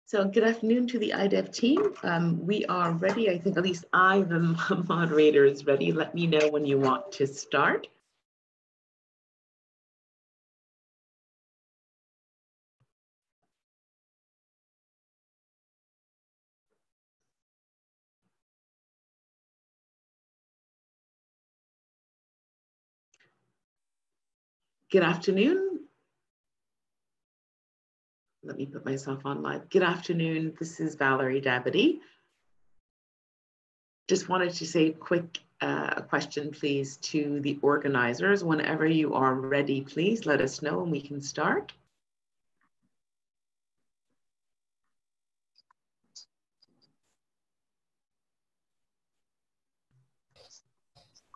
So good afternoon to the IDEV team. We are ready. I think at least I, the moderator, is ready. Let me know when you want to start. Good afternoon. Let me put myself on live. Good afternoon. This is Valerie Dabady. Just wanted to say a quick question, please, to the organizers. Whenever you are ready, please let us know and we can start.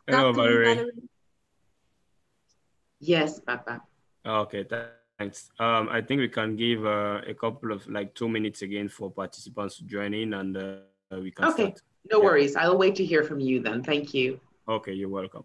Hello, Valerie. Yes, Papa. Okay, thanks. I think we can give a couple of 2 minutes again for participants to join in, and we can start. No worries. I'll wait to hear from you then. Thank you. Okay, you're welcome.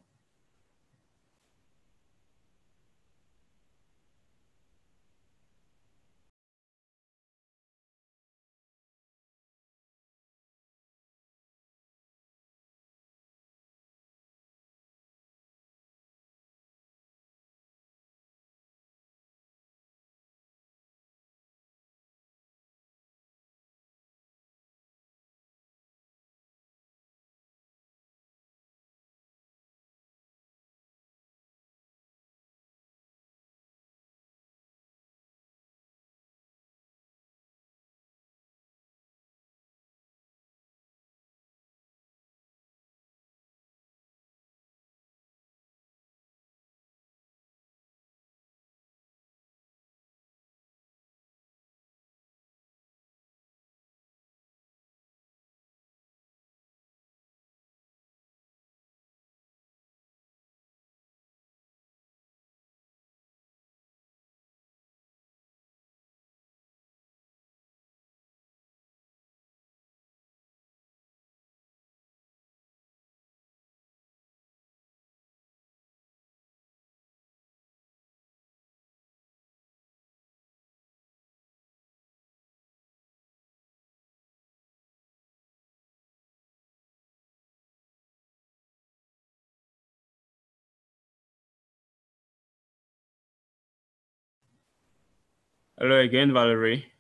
Hello again, Valerie.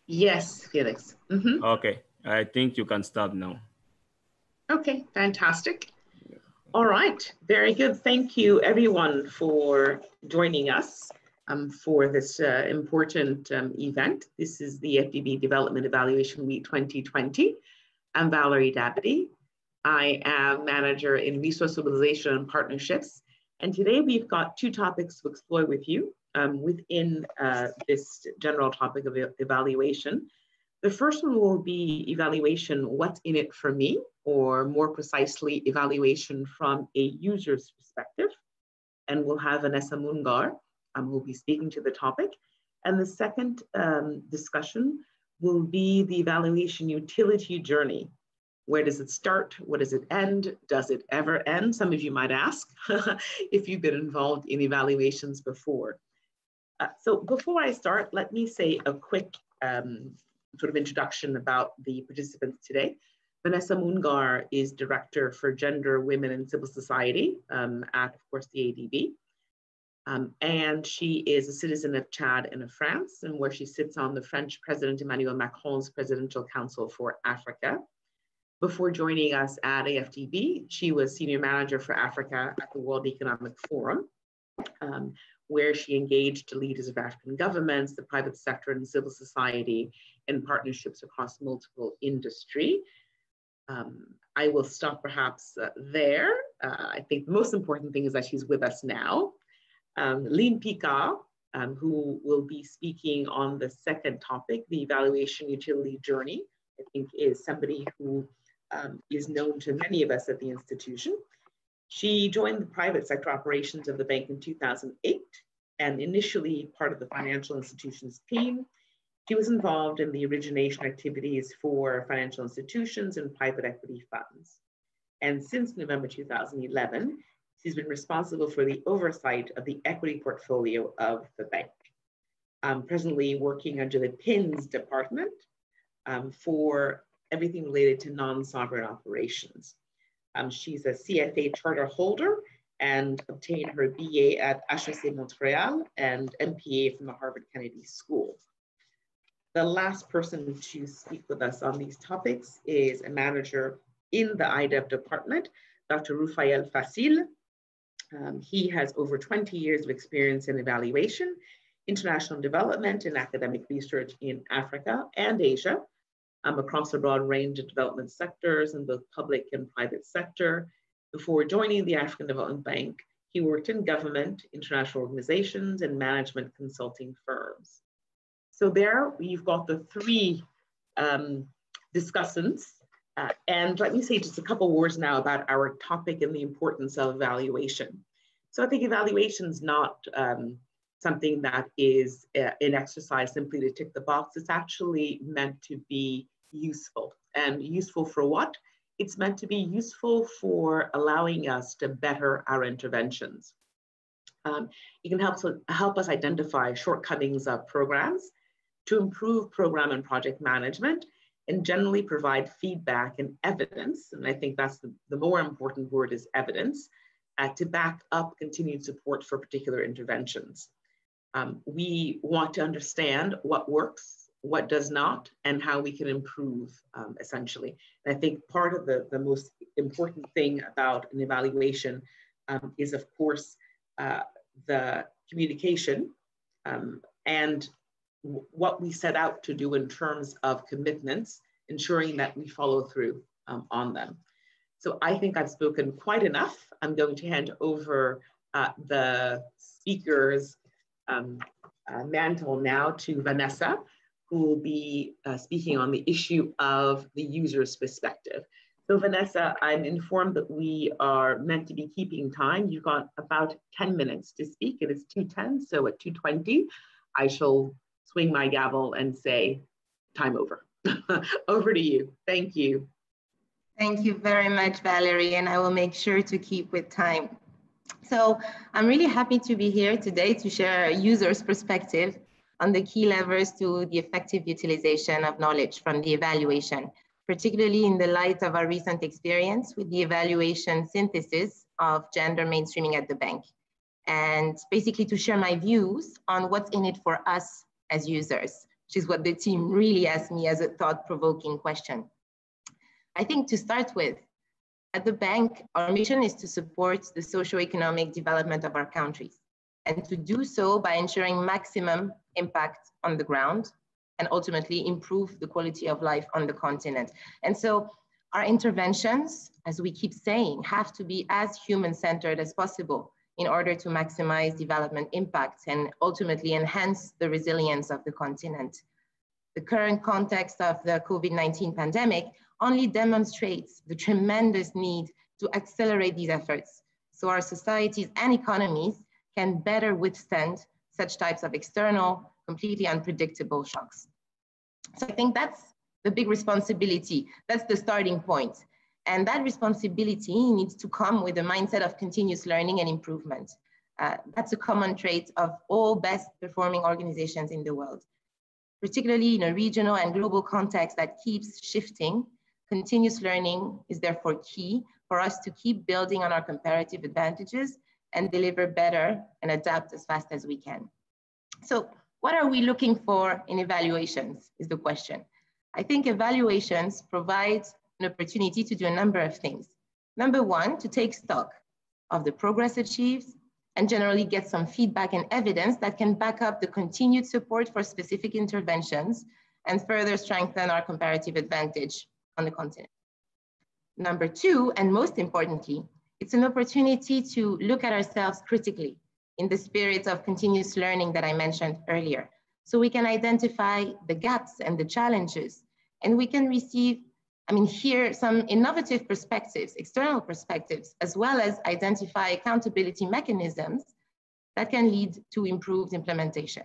Yes, Felix. Okay, I think you can start now. Okay, fantastic. All right, very good. Thank you everyone for joining us for this important event. This is the AfDB Development Evaluation Week 2020. I'm Valerie Dabady. I am manager in resource mobilization and partnerships. And today we've got two topics to explore with you within this general topic of evaluation. The first one will be evaluation, what's in it for me, or more precisely, evaluation from a user's perspective. And we'll have Vanessa Moungar who will be speaking to the topic. And the second discussion will be the evaluation utility journey. Where does it start? What does it end? Does it ever end? Some of you might ask if you've been involved in evaluations before. So before I start, let me say a quick sort of introduction about the participants today. Vanessa Moungar is Director for Gender, Women and Civil Society at, of course, the ADB. And she is a citizen of Chad and of France, and where she sits on the French President Emmanuel Macron's Presidential Council for Africa. Before joining us at AfDB, she was Senior Manager for Africa at the World Economic Forum, where she engaged leaders of African governments, the private sector and civil society in partnerships across multiple industry. I will stop perhaps there. I think the most important thing is that she's with us now. Picard, who will be speaking on the second topic, the evaluation utility journey, I think is somebody who is known to many of us at the institution. She joined the private sector operations of the bank in 2008 and initially part of the financial institutions team. She was involved in the origination activities for financial institutions and private equity funds. And since November 2011, She's been responsible for the oversight of the equity portfolio of the bank. Presently working under the PINS department for everything related to non-sovereign operations. She's a CFA charter holder and obtained her BA at HEC Montreal and MPA from the Harvard Kennedy School. The last person to speak with us on these topics is a manager in the IDEV department, Dr. Rufael Fassil. He has over 20 years of experience in evaluation, international development, and academic research in Africa and Asia, across a broad range of development sectors in both public and private sector. Before joining the African Development Bank, he worked in government, international organizations, and management consulting firms. So there you've got the three discussants. And let me say just a couple words now about our topic and the importance of evaluation. So I think evaluation is not something that is an exercise simply to tick the box. It's actually meant to be useful. And useful for what? It's meant to be useful for allowing us to better our interventions. It can help us identify shortcomings of programs, to improve program and project management, and generally provide feedback and evidence, and I think that's the more important word is evidence, to back up continued support for particular interventions. We want to understand what works, what does not, and how we can improve, essentially. And I think part of the most important thing about an evaluation is, of course, the communication and what we set out to do in terms of commitments, ensuring that we follow through on them. So I think I've spoken quite enough. I'm going to hand over the speaker's mantle now to Vanessa, who will be speaking on the issue of the user's perspective. So Vanessa, I'm informed that we are meant to be keeping time. You've got about 10 minutes to speak. It is 2:10, so at 2:20, I shall swing my gavel and say, time over. Over to you. Thank you. Thank you very much, Valerie, and I will make sure to keep with time. So I'm really happy to be here today to share a user's perspective on the key levers to the effective utilization of knowledge from the evaluation, particularly in the light of our recent experience with the evaluation synthesis of gender mainstreaming at the bank, and basically to share my views on what's in it for us as users, which is what the team really asked me as a thought-provoking question. I think to start with, at the bank, our mission is to support the socio-economic development of our countries, and to do so by ensuring maximum impact on the ground and ultimately improve the quality of life on the continent. And so our interventions, as we keep saying, have to be as human-centered as possible in order to maximize development impact and ultimately enhance the resilience of the continent. The current context of the COVID-19 pandemic only demonstrates the tremendous need to accelerate these efforts so our societies and economies can better withstand such types of external, completely unpredictable shocks. So I think that's the big responsibility. That's the starting point. And that responsibility needs to come with a mindset of continuous learning and improvement. That's a common trait of all best performing organizations in the world. Particularly in a regional and global context that keeps shifting, continuous learning is therefore key for us to keep building on our comparative advantages and deliver better and adapt as fast as we can. So what are we looking for in evaluations is the question. I think evaluations provide an opportunity to do a number of things. Number one, to take stock of the progress achieved and generally get some feedback and evidence that can back up the continued support for specific interventions and further strengthen our comparative advantage on the continent. Number two, and most importantly, it's an opportunity to look at ourselves critically in the spirit of continuous learning that I mentioned earlier. So we can identify the gaps and the challenges, and we can hear some innovative perspectives, external perspectives, as well as identify accountability mechanisms that can lead to improved implementation.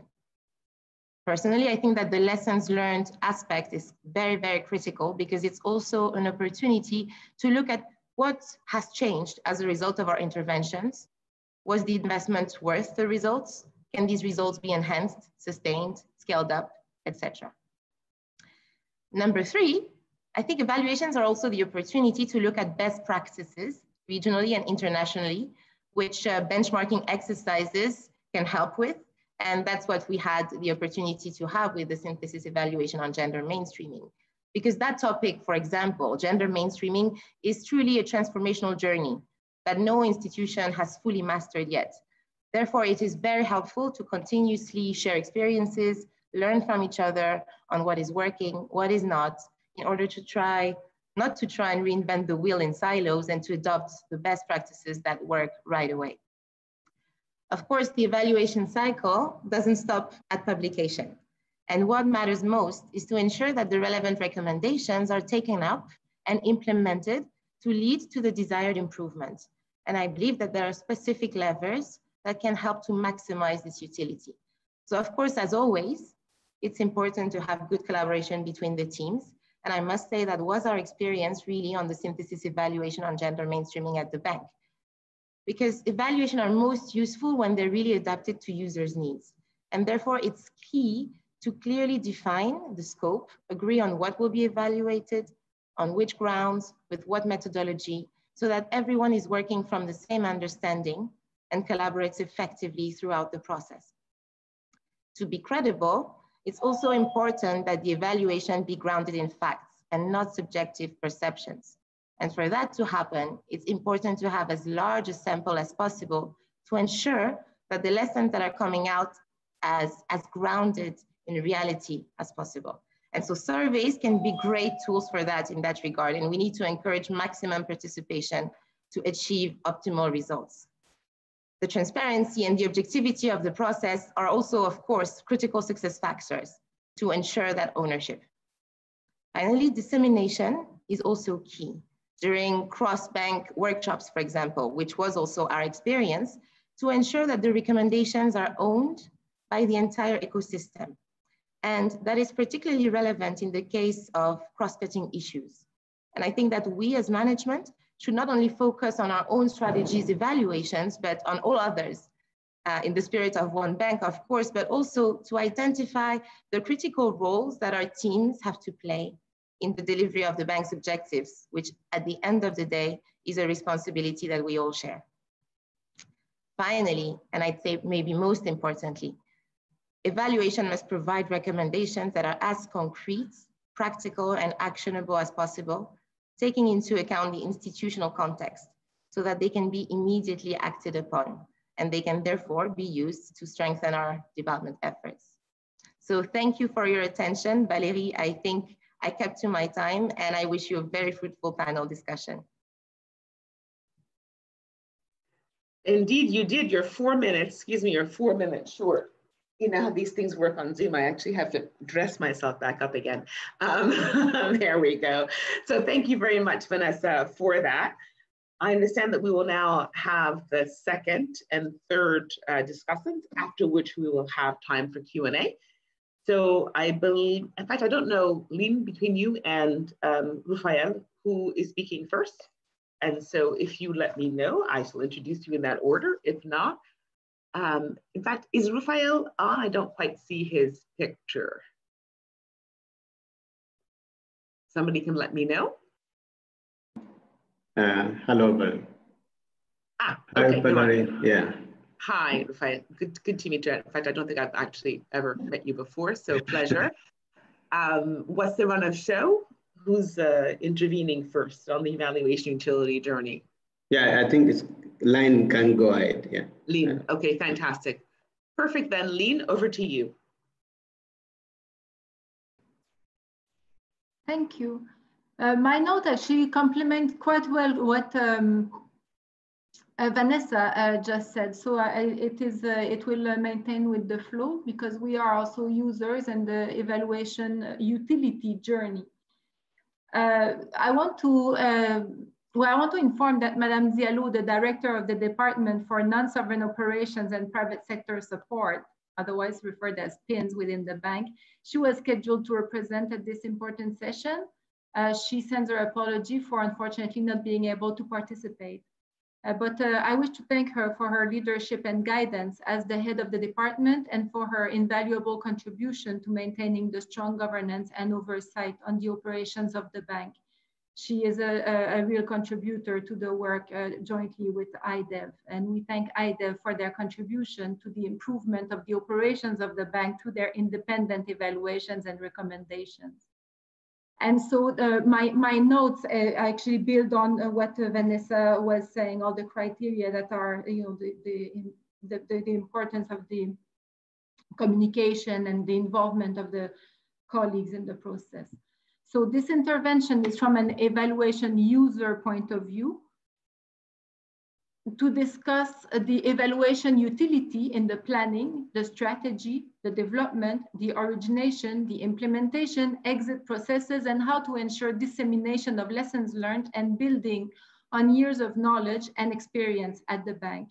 Personally, I think that the lessons learned aspect is very, very critical because it's also an opportunity to look at what has changed as a result of our interventions? Was the investment worth the results? Can these results be enhanced, sustained, scaled up, etc.? Number 3, I think evaluations are also the opportunity to look at best practices regionally and internationally, which benchmarking exercises can help with. And that's what we had the opportunity to have with the synthesis evaluation on gender mainstreaming. Because that topic, for example, gender mainstreaming, is truly a transformational journey that no institution has fully mastered yet. Therefore, it is very helpful to continuously share experiences, learn from each other on what is working, what is not, in order to not to try and reinvent the wheel in silos and to adopt the best practices that work right away. Of course, the evaluation cycle doesn't stop at publication. And what matters most is to ensure that the relevant recommendations are taken up and implemented to lead to the desired improvements. And I believe that there are specific levers that can help to maximize this utility. So of course, as always, it's important to have good collaboration between the teams. And I must say that was our experience really on the synthesis evaluation on gender mainstreaming at the bank. Because evaluation are most useful when they're really adapted to users' needs. And therefore it's key to clearly define the scope, agree on what will be evaluated, on which grounds, with what methodology, so that everyone is working from the same understanding and collaborates effectively throughout the process. To be credible, it's also important that the evaluation be grounded in facts and not subjective perceptions. And for that to happen, it's important to have as large a sample as possible to ensure that the lessons that are coming out as grounded in reality as possible. And so surveys can be great tools for that in that regard. And we need to encourage maximum participation to achieve optimal results. The transparency and the objectivity of the process are also, of course, critical success factors to ensure that ownership. Finally, dissemination is also key. During cross-bank workshops, for example, which was also our experience, to ensure that the recommendations are owned by the entire ecosystem. And that is particularly relevant in the case of cross-cutting issues. And I think that we as management should not only focus on our own strategies evaluations, but on all others in the spirit of one bank, of course, but also to identify the critical roles that our teams have to play in the delivery of the bank's objectives, which at the end of the day is a responsibility that we all share. Finally, and I'd say maybe most importantly, evaluation must provide recommendations that are as concrete, practical, and actionable as possible, taking into account the institutional context so that they can be immediately acted upon, and they can therefore be used to strengthen our development efforts. So thank you for your attention. Valerie, I think I kept to my time, and I wish you a very fruitful panel discussion. Indeed, you did your 4 minutes, excuse me, your 4 minutes short. You know how these things work on Zoom. I actually have to dress myself back up again. There we go. So thank you very much, Vanessa, for that. I understand that we will now have the second and third discussants, after which we will have time for Q&A. So I believe, in fact, I don't know, Lynn, between you and Rufael, who is speaking first. And so if you let me know, I shall introduce you in that order. If not, in fact, is Rufael on? I don't quite see his picture. Somebody can let me know. Hello, Valerie. Okay. Hi, Valerie. Yeah. Hi, Rufael. Good to meet you. In fact, I don't think I've actually ever met you before, so pleasure. What's the run of show? Who's intervening first on the evaluation utility journey? Yeah, I think this line can go ahead. Yeah. Lynn. Okay, fantastic. Perfect then, Lynn, over to you. Thank you. My note actually complements quite well what Vanessa just said. So it will maintain with the flow because we are also users and the evaluation utility journey. I want to inform that Madame Diallo, the Director of the Department for Non-Sovereign Operations and Private Sector Support, otherwise referred as PINS within the bank, she was scheduled to represent at this important session. She sends her apology for unfortunately not being able to participate. But I wish to thank her for her leadership and guidance as the head of the department and for her invaluable contribution to maintaining the strong governance and oversight on the operations of the bank. She is a real contributor to the work jointly with IDEV, and we thank IDEV for their contribution to the improvement of the operations of the bank through their independent evaluations and recommendations. And so my notes actually build on what Vanessa was saying, all the criteria that are, the importance of the communication and the involvement of the colleagues in the process. So this intervention is from an evaluation user point of view to discuss the evaluation utility in the planning, the strategy, the development, the origination, the implementation, exit processes, and how to ensure dissemination of lessons learned and building on years of knowledge and experience at the bank.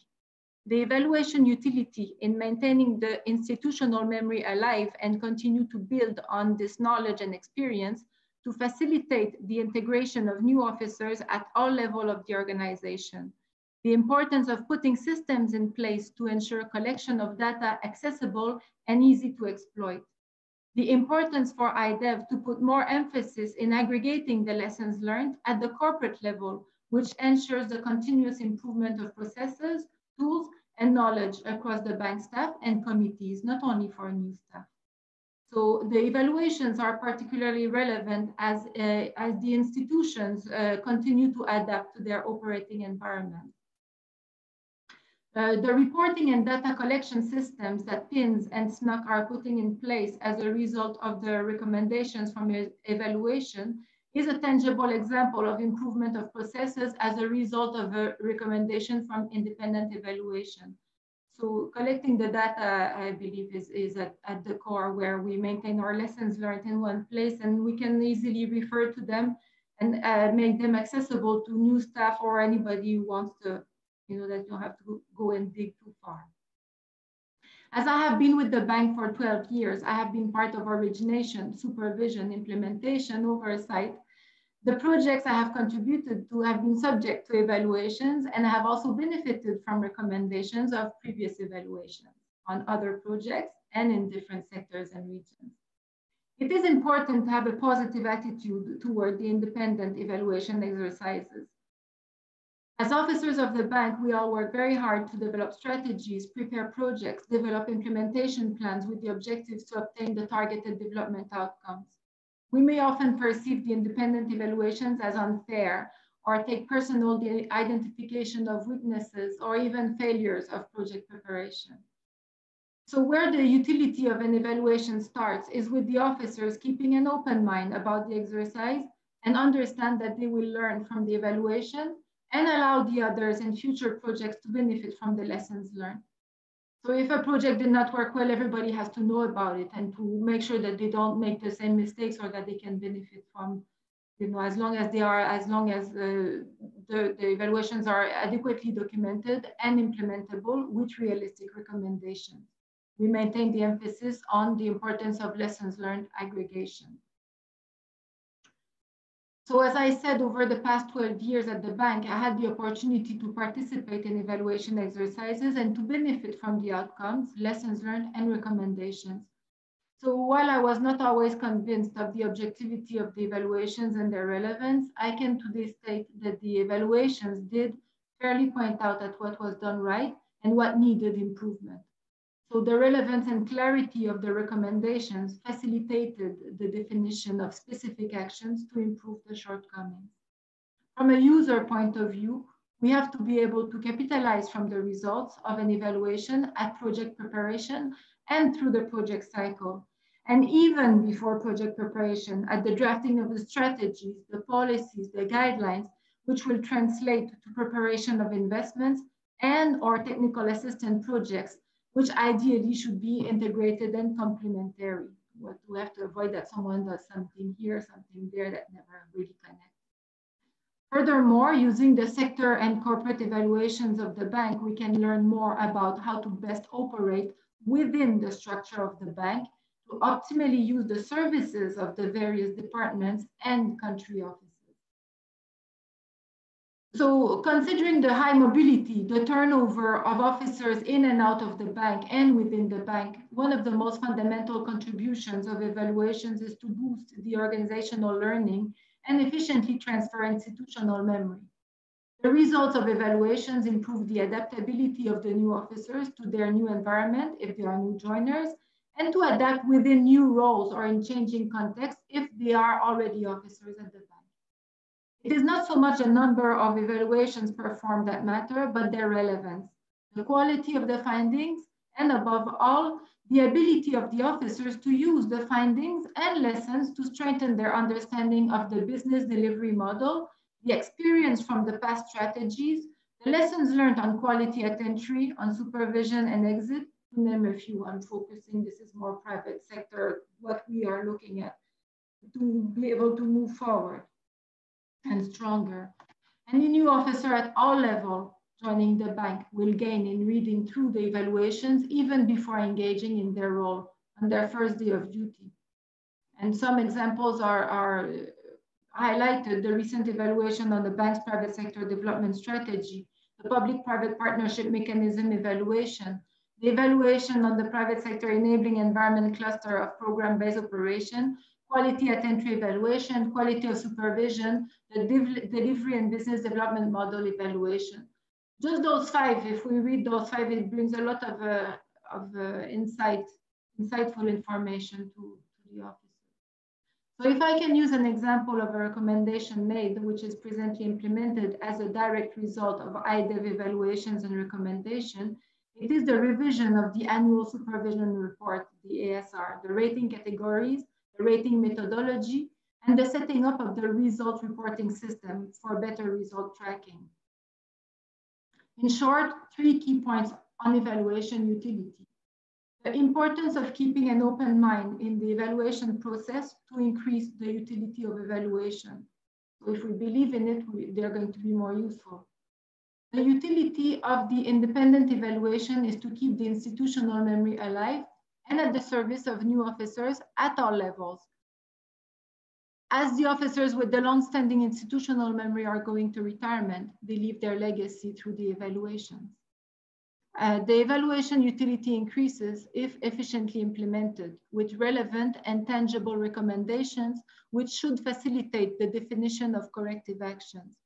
The evaluation utility in maintaining the institutional memory alive and continue to build on this knowledge and experience to facilitate the integration of new officers at all levels of the organization. The importance of putting systems in place to ensure collection of data accessible and easy to exploit. The importance for IDEV to put more emphasis in aggregating the lessons learned at the corporate level, which ensures the continuous improvement of processes, tools, and knowledge across the bank staff and committees, not only for new staff. So the evaluations are particularly relevant as the institutions continue to adapt to their operating environment. The reporting and data collection systems that PINS and SNUC are putting in place as a result of the recommendations from evaluation is a tangible example of improvement of processes as a result of a recommendation from independent evaluation. So collecting the data, I believe, is at the core where we maintain our lessons learned in one place, and we can easily refer to them and make them accessible to new staff or anybody who wants to, that you don't have to go and dig too far. As I have been with the bank for 12 years, I have been part of origination, supervision, implementation, oversight. The projects I have contributed to have been subject to evaluations, and I have also benefited from recommendations of previous evaluations on other projects and in different sectors and regions. It is important to have a positive attitude toward the independent evaluation exercises. As officers of the bank, we all work very hard to develop strategies, prepare projects, develop implementation plans with the objectives to obtain the targeted development outcomes. We may often perceive the independent evaluations as unfair or take personal the identification of weaknesses or even failures of project preparation. So where the utility of an evaluation starts is with the officers keeping an open mind about the exercise and understand that they will learn from the evaluation and allow the others in future projects to benefit from the lessons learned. So if a project did not work well, everybody has to know about it and to make sure that they don't make the same mistakes or that they can benefit from, as long as the evaluations are adequately documented and implementable with realistic recommendations. We maintain the emphasis on the importance of lessons learned aggregation. So as I said, over the past 12 years at the bank, I had the opportunity to participate in evaluation exercises and to benefit from the outcomes, lessons learned, and recommendations. So while I was not always convinced of the objectivity of the evaluations and their relevance, I can today state that the evaluations did fairly point out at what was done right and what needed improvement. So the relevance and clarity of the recommendations facilitated the definition of specific actions to improve the shortcomings. From a user point of view, we have to be able to capitalize from the results of an evaluation at project preparation and through the project cycle. And even before project preparation, at the drafting of the strategies, the policies, the guidelines, which will translate to preparation of investments and or technical assistance projects, which ideally should be integrated and complementary. We have to avoid that someone does something here, something there that never really connects. Furthermore, using the sector and corporate evaluations of the bank, we can learn more about how to best operate within the structure of the bank to optimally use the services of the various departments and country offices. So considering the high mobility, the turnover of officers in and out of the bank and within the bank, one of the most fundamental contributions of evaluations is to boost the organizational learning and efficiently transfer institutional memory. The results of evaluations improve the adaptability of the new officers to their new environment if they are new joiners, and to adapt within new roles or in changing contexts if they are already officers at the bank. It is not so much a number of evaluations performed that matter, but their relevance, the quality of the findings, and above all, the ability of the officers to use the findings and lessons to strengthen their understanding of the business delivery model, the experience from the past strategies, the lessons learned on quality at entry, on supervision and exit, to name a few. I'm focusing, this is more private sector, what we are looking at, to be able to move forward and stronger. Any new officer at all levels joining the bank will gain in reading through the evaluations even before engaging in their role on their first day of duty. And some examples are highlighted: the recent evaluation on the bank's private sector development strategy, the public-private partnership mechanism evaluation, the evaluation on the private sector enabling environment cluster of program-based operation, quality at entry evaluation, quality of supervision, the delivery and business development model evaluation. Just those five, if we read those five, it brings a lot of insightful information to the officers. So if I can use an example of a recommendation made, which is presently implemented as a direct result of IDEV evaluations and recommendation, it is the revision of the annual supervision report, the ASR, the rating categories, the rating methodology, and the setting up of the result reporting system for better result tracking. In short, 3 key points on evaluation utility. The importance of keeping an open mind in the evaluation process to increase the utility of evaluation. So if we believe in it, they're going to be more useful. The utility of the independent evaluation is to keep the institutional memory alive and at the service of new officers at all levels. As the officers with the long-standing institutional memory are going to retirement, they leave their legacy through the evaluations. The evaluation utility increases if efficiently implemented with relevant and tangible recommendations, which should facilitate the definition of corrective actions.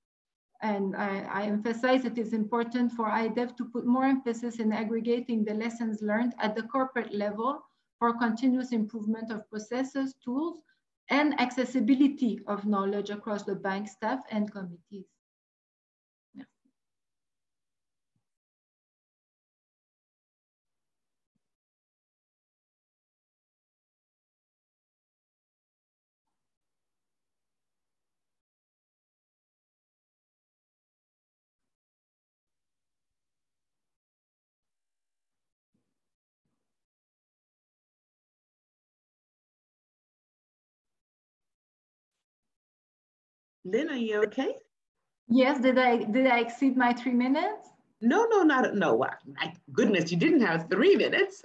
And I emphasize it is important for IDEV to put more emphasis in aggregating the lessons learned at the corporate level for continuous improvement of processes, tools, and accessibility of knowledge across the bank staff and committees. Yeah. Lynn, are you okay? Yes, did I exceed my 3 minutes? No, my goodness, you didn't have 3 minutes.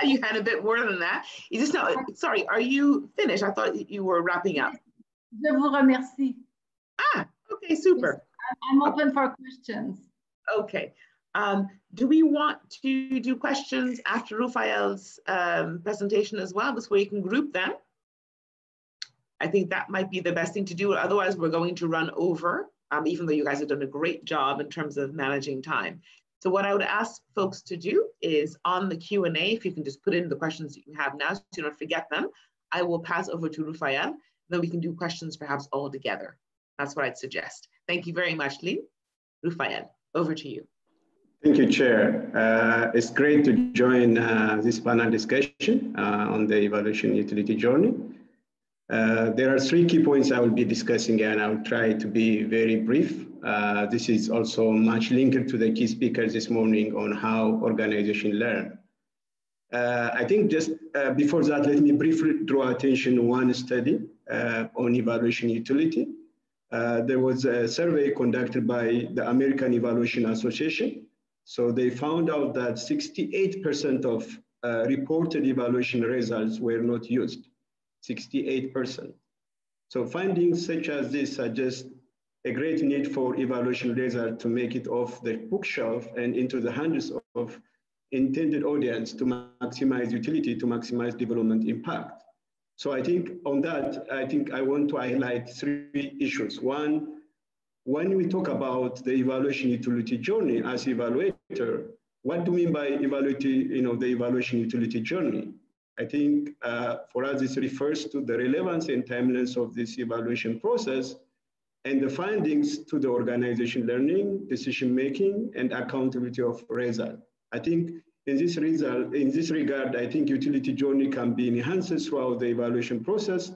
You had a bit more than that. You just know, sorry, are you finished? I thought you were wrapping up. Je vous remercie. Ah, okay, super. Yes, I'm open for questions. Okay. Do we want to do questions after Rufael's presentation as well? This way you can group them. I think that might be the best thing to do. Otherwise, we're going to run over, even though you guys have done a great job in terms of managing time. So what I would ask folks to do is on the Q&A, if you can just put in the questions that you have now so you don't forget them, I will pass over to Rufael. Then we can do questions perhaps all together. That's what I'd suggest. Thank you very much, Lynn. Rufael, over to you. Thank you, Chair. It's great to join this panel discussion on the evaluation utility journey. There are 3 key points I will be discussing, and I will try to be very brief. This is also much linked to the key speakers this morning on how organizations learn. I think just before that, let me briefly draw attention to one study on evaluation utility. There was a survey conducted by the American Evaluation Association. So they found out that 68% of reported evaluation results were not used, 68%. So findings such as this suggest a great need for evaluation results to make it off the bookshelf and into the hands of intended audience to maximize utility, to maximize development impact. So I think on that, I think I want to highlight 3 issues. One, when we talk about the evaluation utility journey as evaluator, what do we mean by the evaluation utility journey? I think for us, this refers to the relevance and timeliness of this evaluation process and the findings to the organization learning, decision-making, and accountability of result. I think in this regard, I think utility journey can be enhanced throughout the evaluation process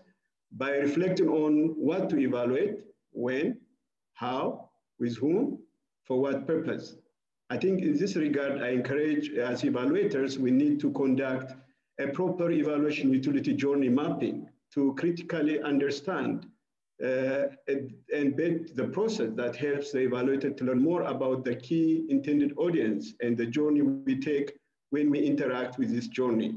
by reflecting on what to evaluate, when, how, with whom, for what purpose. I think in this regard, I encourage as evaluators, we need to conduct a proper evaluation utility journey mapping to critically understand and build the process that helps the evaluator to learn more about the key intended audience and the journey we take when we interact with this journey.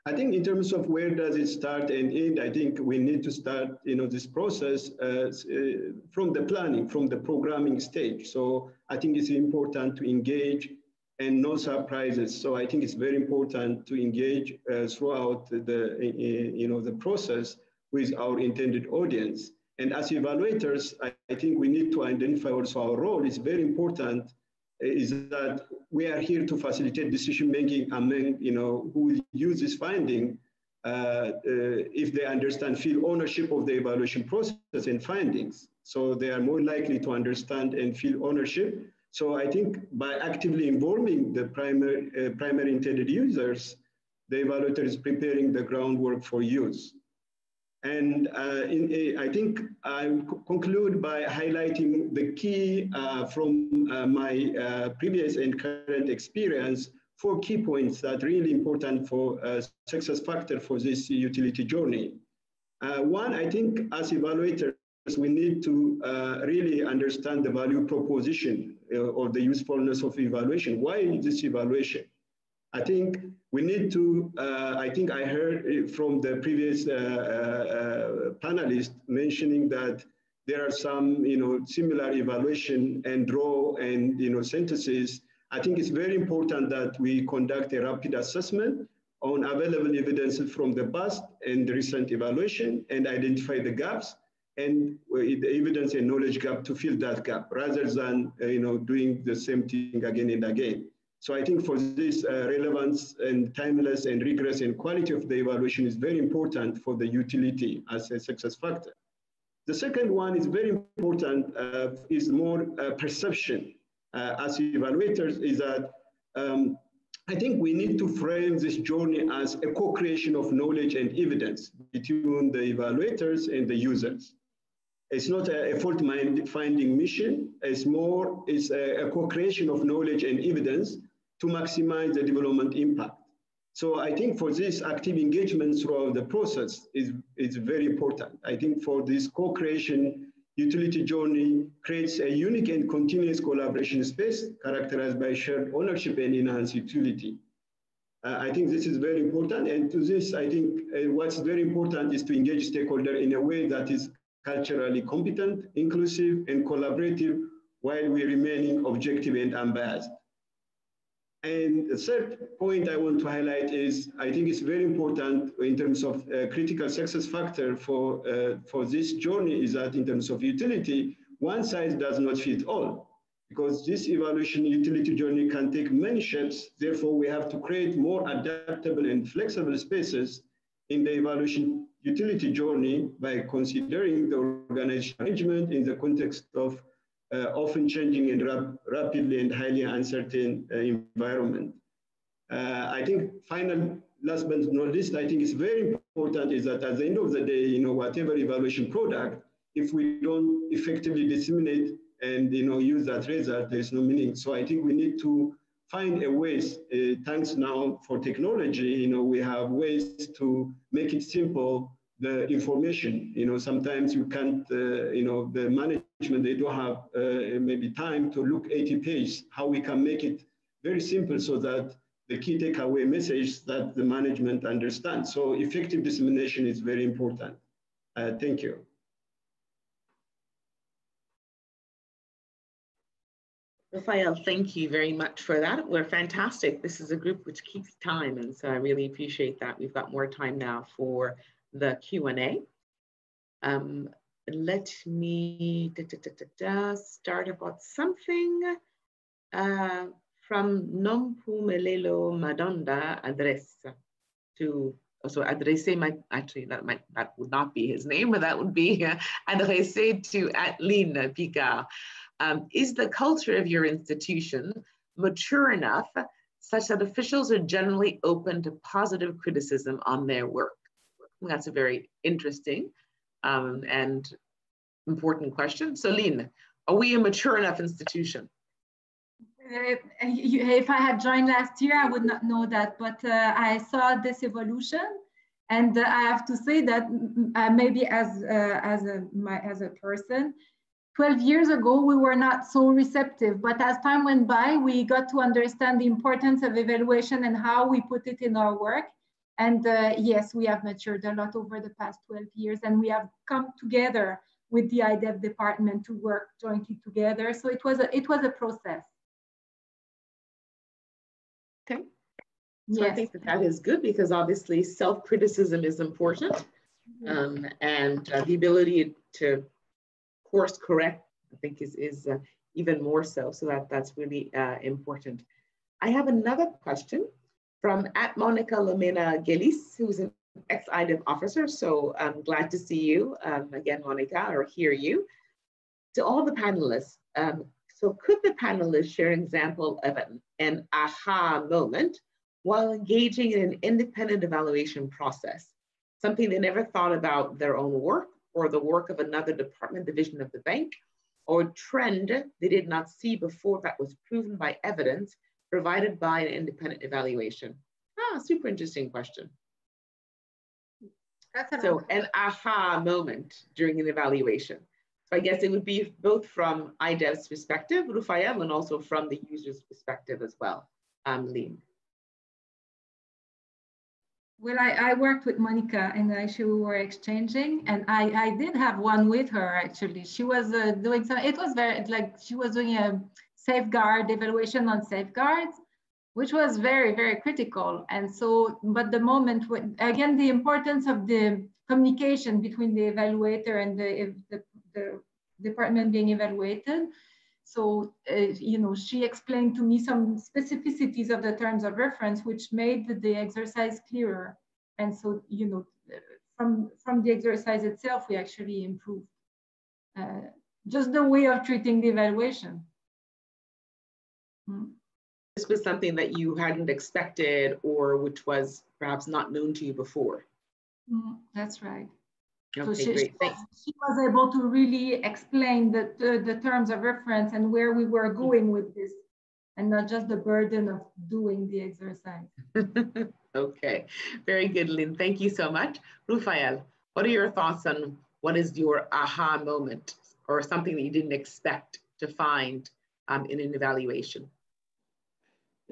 I think in terms of where does it start and end, I think we need to start this process from the planning, from the programming stage. So I think it's important to engage and no surprises. So I think it's very important to engage throughout the process with our intended audience. And as evaluators, I think we need to identify also our role. It's very important is that we are here to facilitate decision-making among who will use this finding if they understand, feel ownership of the evaluation process and findings. So they are more likely to understand and feel ownership. So I think by actively involving the primary intended users, the evaluator is preparing the groundwork for use. And I think I'll conclude by highlighting the key from my previous and current experience, 4 key points that are really important for success factor for this utility journey. One, I think as evaluators, we need to really understand the value proposition or the usefulness of evaluation. Why is this evaluation? I think we need to, I think I heard from the previous panelist mentioning that there are some, similar evaluation and draw and, synthesis. I think it's very important that we conduct a rapid assessment on available evidence from the past and the recent evaluation and identify the gaps and the evidence and knowledge gap to fill that gap rather than, doing the same thing again and again. So I think for this relevance and timeless and rigorous and quality of the evaluation is very important for the utility as a success factor. The second one is very important, is more perception as evaluators is that I think we need to frame this journey as a co-creation of knowledge and evidence between the evaluators and the users. It's not a fault-finding mission, it's a co-creation of knowledge and evidence to maximize the development impact. So I think for this active engagement throughout the process is very important. I think for this co-creation, utility journey creates a unique and continuous collaboration space characterized by shared ownership and enhanced utility. I think this is very important. And to this, I think what's very important is to engage stakeholders in a way that is culturally competent, inclusive, and collaborative while we remaining objective and unbiased. And the third point I want to highlight is, I think it's very important in terms of critical success factor for this journey is that in terms of utility, one size does not fit all, because this evaluation utility journey can take many shapes. Therefore, we have to create more adaptable and flexible spaces in the evaluation utility journey by considering the organizational arrangement in the context of often changing and rapidly and highly uncertain environment. I think last but not least, I think it's very important is that at the end of the day, whatever evaluation product, if we don't effectively disseminate and use that result, there's no meaning. So I think we need to find a ways, thanks now for technology, we have ways to make it simple, the information, sometimes you can't, the management, they don't have maybe time to look 80 pages, how we can make it very simple so that key takeaway message that the management understands. So effective dissemination is very important. Thank you. Rufael, thank you very much for that. We're fantastic. This is a group which keeps time, and so I really appreciate that. We've got more time now for the Q&A. Let me start about something from Nompumelelo Madonda address to, so adresse might, actually that would not be his name, but that would be adresse to Adeline Picard. Is the culture of your institution mature enough such that officials are generally open to positive criticism on their work? That's a very interesting and important question. So Lynn, are we a mature enough institution? If I had joined last year, I would not know that, but I saw this evolution, and I have to say that maybe as a person, 12 years ago, we were not so receptive, but as time went by, we got to understand the importance of evaluation and how we put it in our work. And yes, we have matured a lot over the past 12 years, and we have come together with the IDEV department to work jointly together. So it was a process. Okay. So yes. I think that is good, because obviously self-criticism is important, and the ability to course correct, I think is even more so. So that's really important. I have another question from @Monica Lamena Gelis, who's an ex-IDEV officer. So I'm glad to see you again, Monica, or hear you. To all the panelists, so could the panelists share an example of an aha moment while engaging in an independent evaluation process? Something they never thought about their own work, or the work of another department division of the bank, or a trend they did not see before that was proven by evidence provided by an independent evaluation? Super interesting question. So an aha moment during an evaluation. So I guess it would be both from IDEV's perspective, Rufael, and also from the user's perspective as well, Lynn. Well, I worked with Monica, and we were exchanging, and I did have one with her, actually. She was doing some, it was very, like, she was doing a safeguard evaluation on safeguards, which was very, very critical. And so, but the moment, when, again, the importance of the communication between the evaluator and the department being evaluated. So, you know, she explained to me some specificities of the terms of reference, which made the exercise clearer. And so, you know, from the exercise itself, we actually improved just the way of treating the evaluation. This was something that you hadn't expected, or which was perhaps not known to you before. That's right. Okay, so great. She was able to really explain the terms of reference and where we were going with this, and not just the burden of doing the exercise. Okay, very good, Lynn. Thank you so much. Rufael, what are your thoughts on what is your aha moment, or something that you didn't expect to find in an evaluation?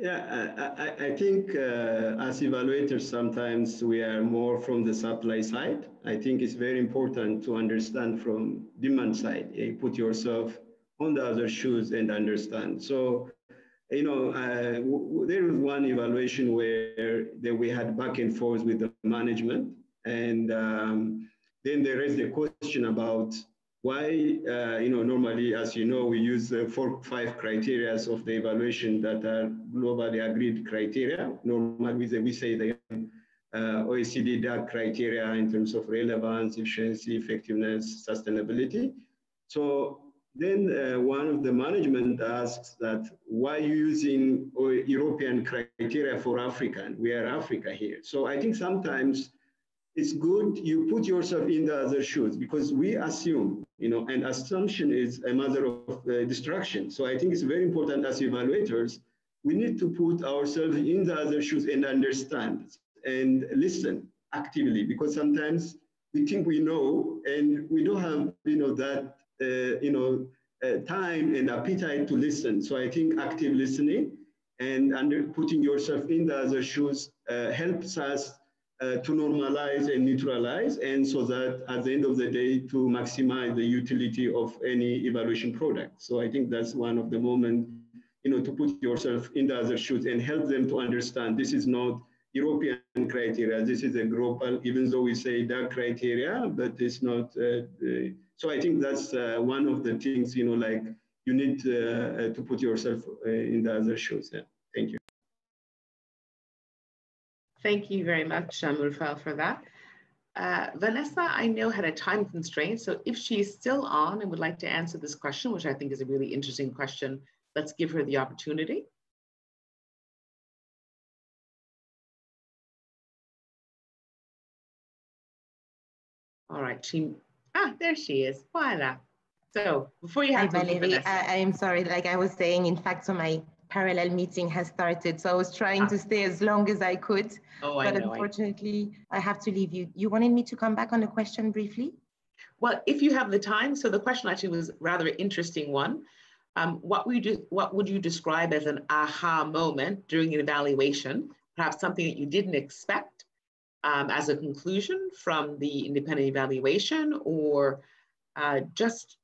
Yeah, I think as evaluators, sometimes we are more from the supply side. I think it's very important to understand from demand side. You put yourself on the other shoes and understand. So, you know, there was one evaluation where we had back and forth with the management, and then there is the question about why, you know, normally, as you know, we use 4 or 5 criteria of the evaluation that are globally agreed criteria. Normally, we say the OECD DAC criteria in terms of relevance, efficiency, effectiveness, sustainability. So then one of the management asks that, why are you using European criteria for Africa? We are Africa here. So I think sometimes it's good you put yourself in the other shoes, because we assume, you know, and assumption is a matter of destruction. So I think it's very important as evaluators, we need to put ourselves in the other shoes and understand and listen actively, because sometimes we think we know and we don't have, you know, that, you know, time and appetite to listen. So I think active listening and putting yourself in the other shoes helps us to normalize and neutralize, and so that at the end of the day, to maximize the utility of any evaluation product. So I think that's one of the moments, to put yourself in the other shoes and help them to understand this is not European criteria, this is a global, even though we say that criteria, but it's not. So I think that's one of the things, like you need to put yourself in the other shoes. Yeah. Thank you. Thank you very much, Rufael, for that. Vanessa, I know, had a time constraint, so if she is still on and would like to answer this question, which I think is a really interesting question, let's give her the opportunity. All right, there she is, voila. So before you have to leave, Vanessa. I'm sorry, like I was saying, in fact, so my parallel meeting has started. So I was trying to stay as long as I could, but unfortunately I have to leave you. You wanted me to come back on the question briefly? Well, if you have the time. So the question actually was a rather interesting one. What would you describe as an aha moment during an evaluation, perhaps something that you didn't expect as a conclusion from the independent evaluation, or just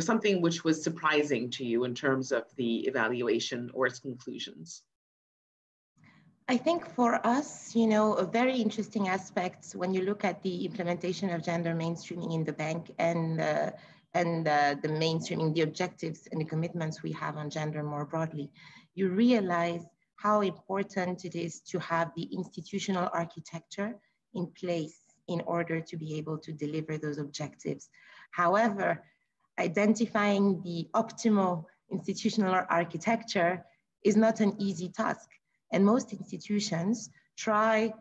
something which was surprising to you in terms of the evaluation or its conclusions? I think for us, a very interesting aspect when you look at the implementation of gender mainstreaming in the bank and the mainstreaming, the objectives and the commitments we have on gender more broadly, you realize how important it is to have the institutional architecture in place in order to be able to deliver those objectives. However, identifying the optimal institutional architecture is not an easy task. And most institutions try,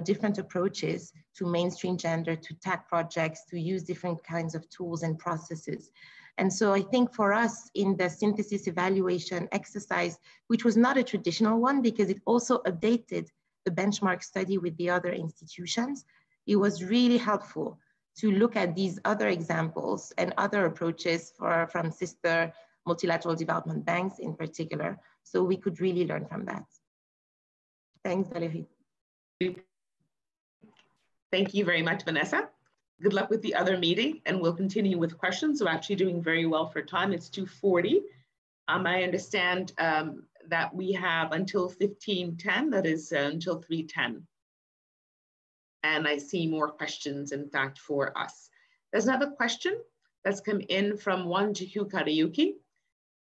different approaches to mainstream gender, to tag projects, to use different kinds of tools and processes. And so I think for us in the synthesis evaluation exercise, which was not a traditional one because it also updated the benchmark study with the other institutions, it was really helpful to look at these other examples and other approaches from sister multilateral development banks in particular, so we could really learn from that. Thanks, Valerie. Thank you very much, Vanessa. Good luck with the other meeting, and we'll continue with questions. We're actually doing very well for time. It's 2:40. I understand that we have until 15:10, that is until 3:10. And I see more questions, in fact, for us. There's another question that's come in from Wanjiku Karayuki.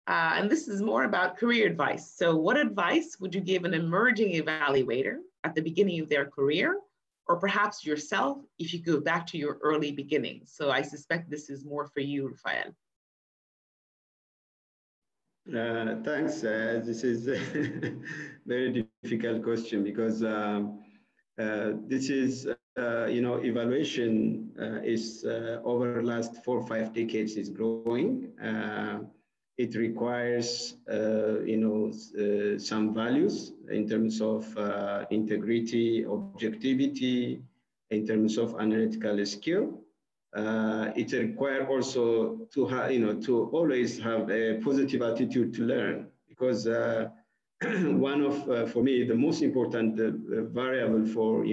And this is more about career advice. So what advice would you give an emerging evaluator at the beginning of their career, or perhaps yourself if you go back to your early beginnings? So I suspect this is more for you, Rufael. Thanks. This is a very difficult question because this is, evaluation is over the last 4 or 5 decades is growing. It requires, some values in terms of integrity, objectivity, in terms of analytical skill. It requires also to have, to always have a positive attitude to learn, because one of, for me, the most important variable for,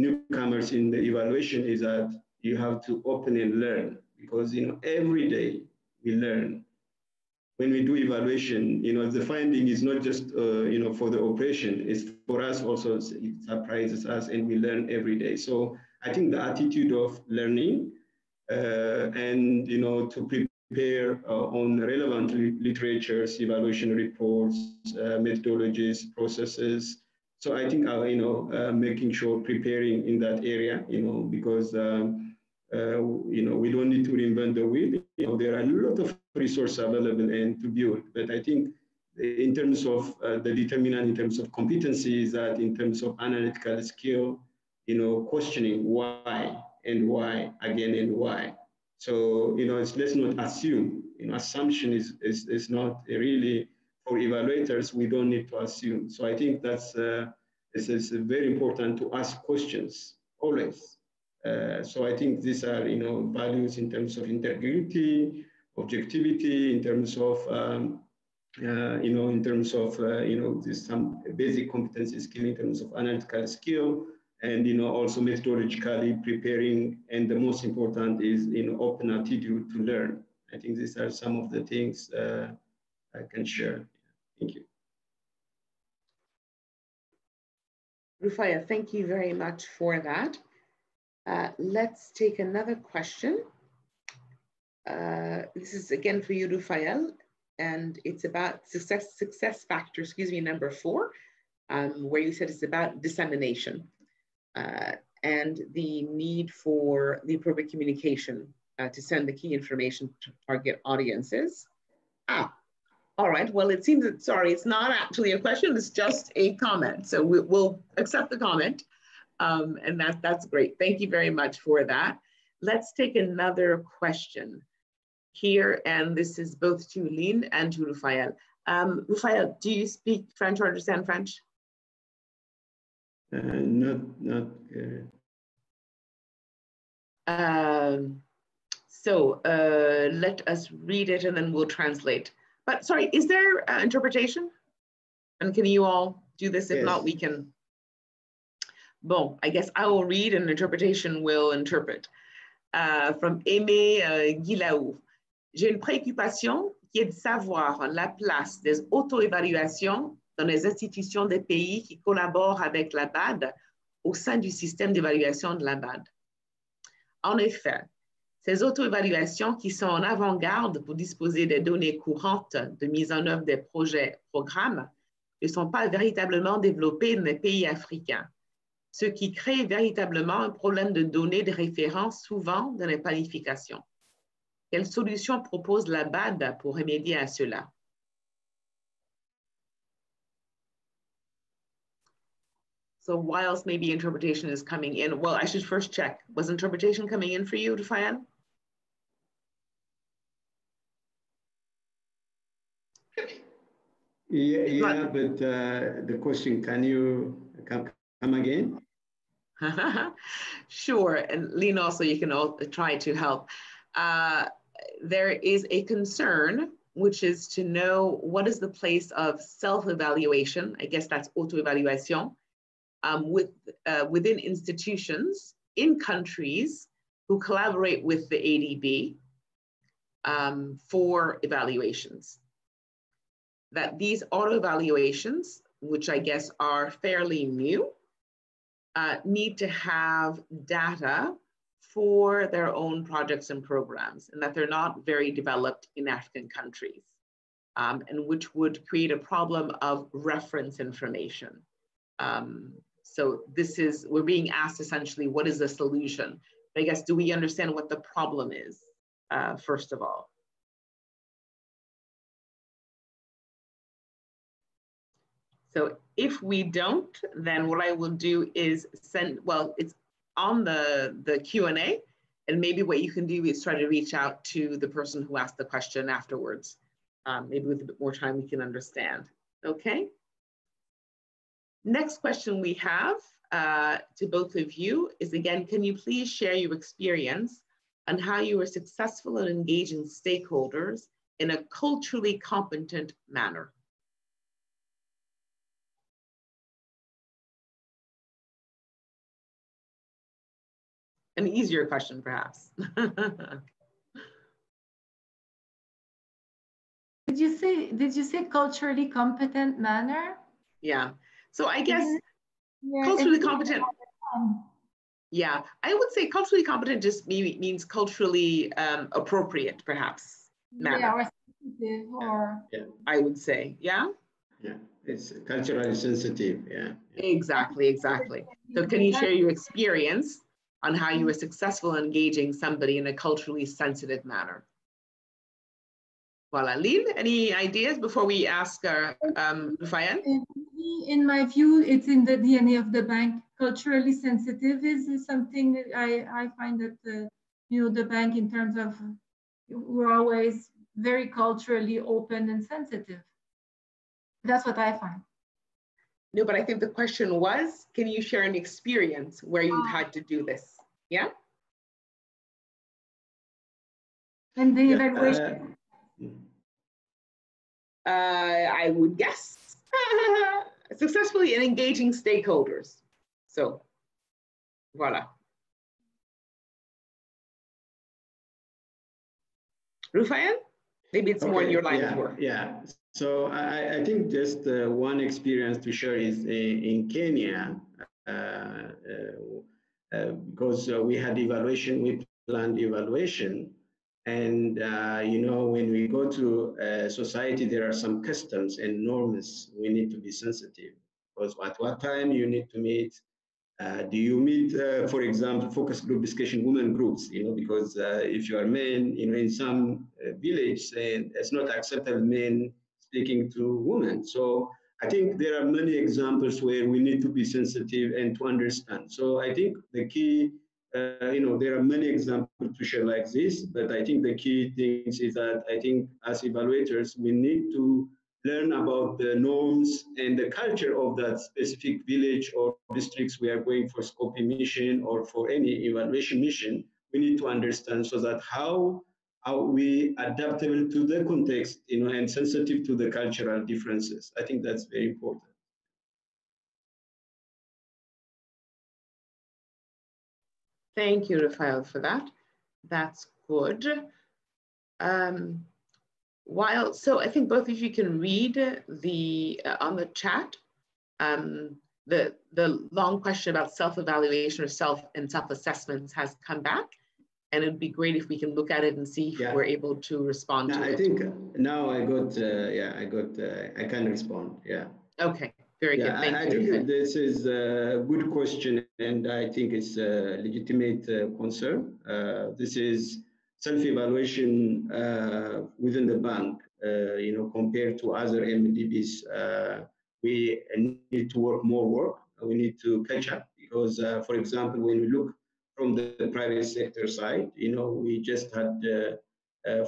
newcomers in the evaluation is that you have to open and learn, because, every day we learn. When we do evaluation, the finding is not just, for the operation, it's for us also, it surprises us and we learn every day. So I think the attitude of learning and, to prepare on relevant literatures, evaluation reports, methodologies, processes. So I think, making sure preparing in that area, because, we don't need to reinvent the wheel. There are a lot of resources available and to build. But I think in terms of the determinant, in terms of competencies, that in terms of analytical skill, questioning why and why again and why. So, let's not assume. Assumption is not really for evaluators. We don't need to assume. So I think that's it's very important to ask questions always. So I think these are, values in terms of integrity, objectivity, in terms of in terms of, there's some basic competency skill in terms of analytical skill, and, also methodologically preparing. And the most important is, open attitude to learn. I think these are some of the things I can share. Thank you. Rufael, thank you very much for that. Let's take another question. This is again for you, Rufael, and it's about success factor, number 4, where you said it's about dissemination and the need for the appropriate communication to send the key information to target audiences. All right, well, it seems that, sorry, it's not actually a question, it's just a comment. So we'll accept the comment, and that's great. Thank you very much for that. Let's take another question here, and this is both to Lynn and to Rufael. Rufael, do you speak French or understand French? Not So let us read it and then we'll translate. But sorry, is there interpretation? And can you all do this? If not, we can. Bon, I guess I will read and interpretation will interpret. From Aimé Guilaou. J'ai une préoccupation qui est de savoir la place des auto-évaluations dans les institutions des pays qui collaborent avec l'ABAD au sein du système d'évaluation de l'ABAD. En effet, ces auto-évaluations qui sont en avant-garde pour disposer des données courantes de mise en œuvre des programmes ne sont pas véritablement développées dans les pays africains, ce qui crée véritablement un problème de données de référence souvent dans les planifications. Quelle solution propose la BAD pour remédier à cela? So whilst maybe interpretation is coming in, well, I should first check. Was interpretation coming in for you, Rufael? Yeah, but the question, can you come again? Sure, and Lynn also, you can all try to help. There is a concern, which is to know what is the place of self-evaluation, I guess that's auto-evaluation, within institutions in countries who collaborate with the ADB for evaluations. That these auto-evaluations, which I guess are fairly new, need to have data for their own projects and programs, and that they're not very developed in African countries, and which would create a problem of reference information. So this is, we're being asked essentially, what is the solution? I guess, do we understand what the problem is, first of all? So if we don't, then what I will do is send, well, it's on the Q&A, and maybe what you can do is try to reach out to the person who asked the question afterwards. Maybe with a bit more time we can understand, okay? Next question we have to both of you is, again, can you please share your experience on how you were successful in engaging stakeholders in a culturally competent manner? An easier question, perhaps. Did you say culturally competent manner? Yeah. So I guess culturally competent. Yeah, I would say culturally competent just means culturally appropriate, perhaps. Manner. Yeah, or sensitive, or. Yeah. I would say, yeah. Yeah, it's culturally sensitive. Yeah. Exactly, exactly. So can you share your experience on how you were successful in engaging somebody in a culturally sensitive manner? Voilà, Lynn, any ideas before we ask Rufael? In my view, it's in the DNA of the bank. Culturally sensitive is something that I find that the bank, in terms of, we're always very culturally open and sensitive. That's what I find. No, but I think the question was, can you share an experience where you've had to do this? Yeah? And the evaluation. I would guess, successfully in engaging stakeholders. So, voila. Rufael, maybe it's more in your line of work. Yeah. So I think just one experience to share is in Kenya, because we had evaluation, we planned evaluation. And, when we go to society, there are some customs and norms we need to be sensitive. Because at what time you need to meet, do you meet, for example, focus group discussion, women groups, because if you are men, in some village, it's not acceptable men speaking to women. So I think there are many examples where we need to be sensitive and to understand. So I think the key, there are many examples to share like this, but I think the key things is that I think as evaluators, we need to learn about the norms and the culture of that specific village or districts we are going for scoping mission or for any evaluation mission. We need to understand so that how we adaptable to the context, and sensitive to the cultural differences. I think that's very important. Thank you, Rufael, for that. That's good. So I think both of you can read the on the chat the long question about self-evaluation or self-assessments has come back, and it'd be great if we can look at it and see if we're able to respond to it. I think now I can respond. Yeah. Okay. Very good. Thank you. I think this is a good question, and I think it's a legitimate concern. This is self-evaluation within the bank, compared to other MDBs. We need to more work. We need to catch up because, for example, when we look from the private sector side, we just had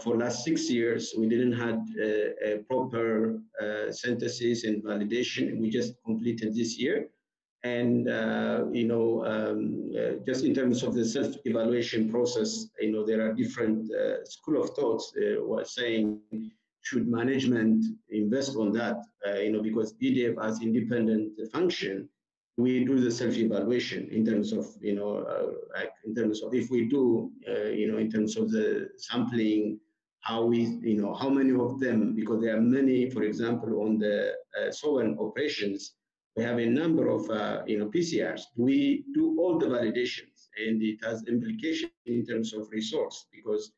for last 6 years, we didn't have a proper synthesis and validation. We just completed this year. And, just in terms of the self-evaluation process, there are different school of thoughts was saying, should management invest on that? Because IDEV as independent function, we do the self-evaluation in terms of, in terms of if we do, in terms of the sampling, how many of them, because there are many, for example, on the sovereign operations, we have a number of, PCRs. We do all the validations, and it has implication in terms of resource because,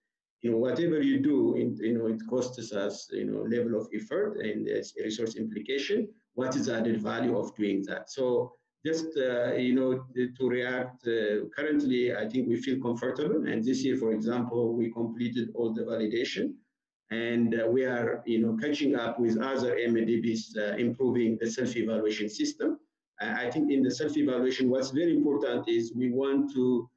whatever you do, it costs us, level of effort and there's a resource implication. What is the added value of doing that? So just, to react, currently, I think we feel comfortable. And this year, for example, we completed all the validation. And we are, catching up with other MDBs, improving the self-evaluation system. I think in the self-evaluation, what's very important is we want to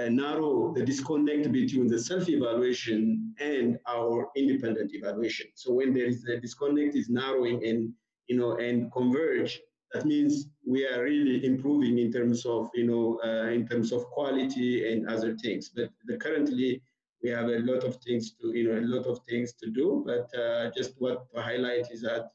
narrow the disconnect between the self-evaluation and our independent evaluation. So when there is a disconnect is narrowing and, and converge, that means we are really improving in terms of, in terms of quality and other things. But currently, we have a lot of things to, do. But just what to highlight is that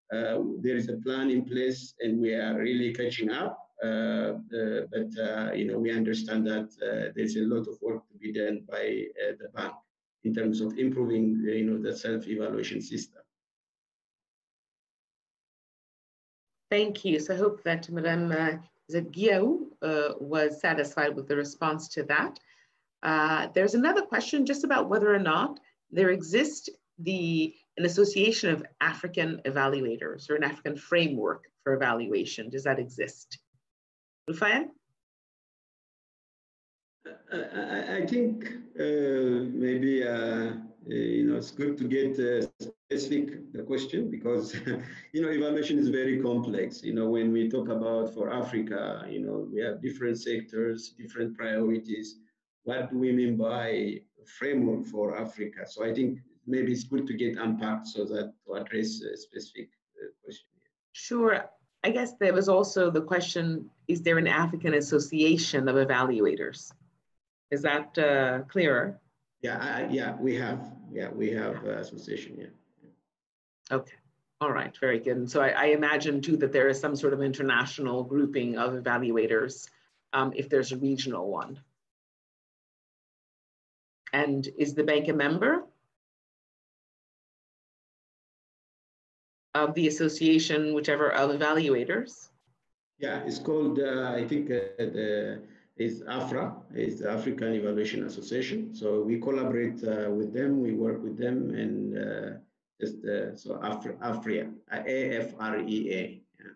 there is a plan in place, and we are really catching up. But we understand that there's a lot of work to be done by the bank in terms of improving, the self-evaluation system. Thank you. So I hope that Madame Guillaume was satisfied with the response to that. There's another question just about whether or not there exists an association of African evaluators or an African framework for evaluation. Does that exist? Rufael? I think maybe it's good to get specific question because evaluation is very complex. When we talk about for Africa, we have different sectors, different priorities. What do we mean by framework for Africa? So I think maybe it's good to get unpacked so that to address a specific question. Sure. I guess there was also the question, is there an African Association of Evaluators? Is that clearer? Yeah, we have association, yeah. Okay, All right, very good. And so I imagine too that there is some sort of international grouping of evaluators if there's a regional one. And is the bank a member of the association, whichever, of evaluators? Yeah, it's called, I think it's AFRA, it's the African Evaluation Association. So we collaborate with them, we work with them, and so AFREA, AFREA. Yeah.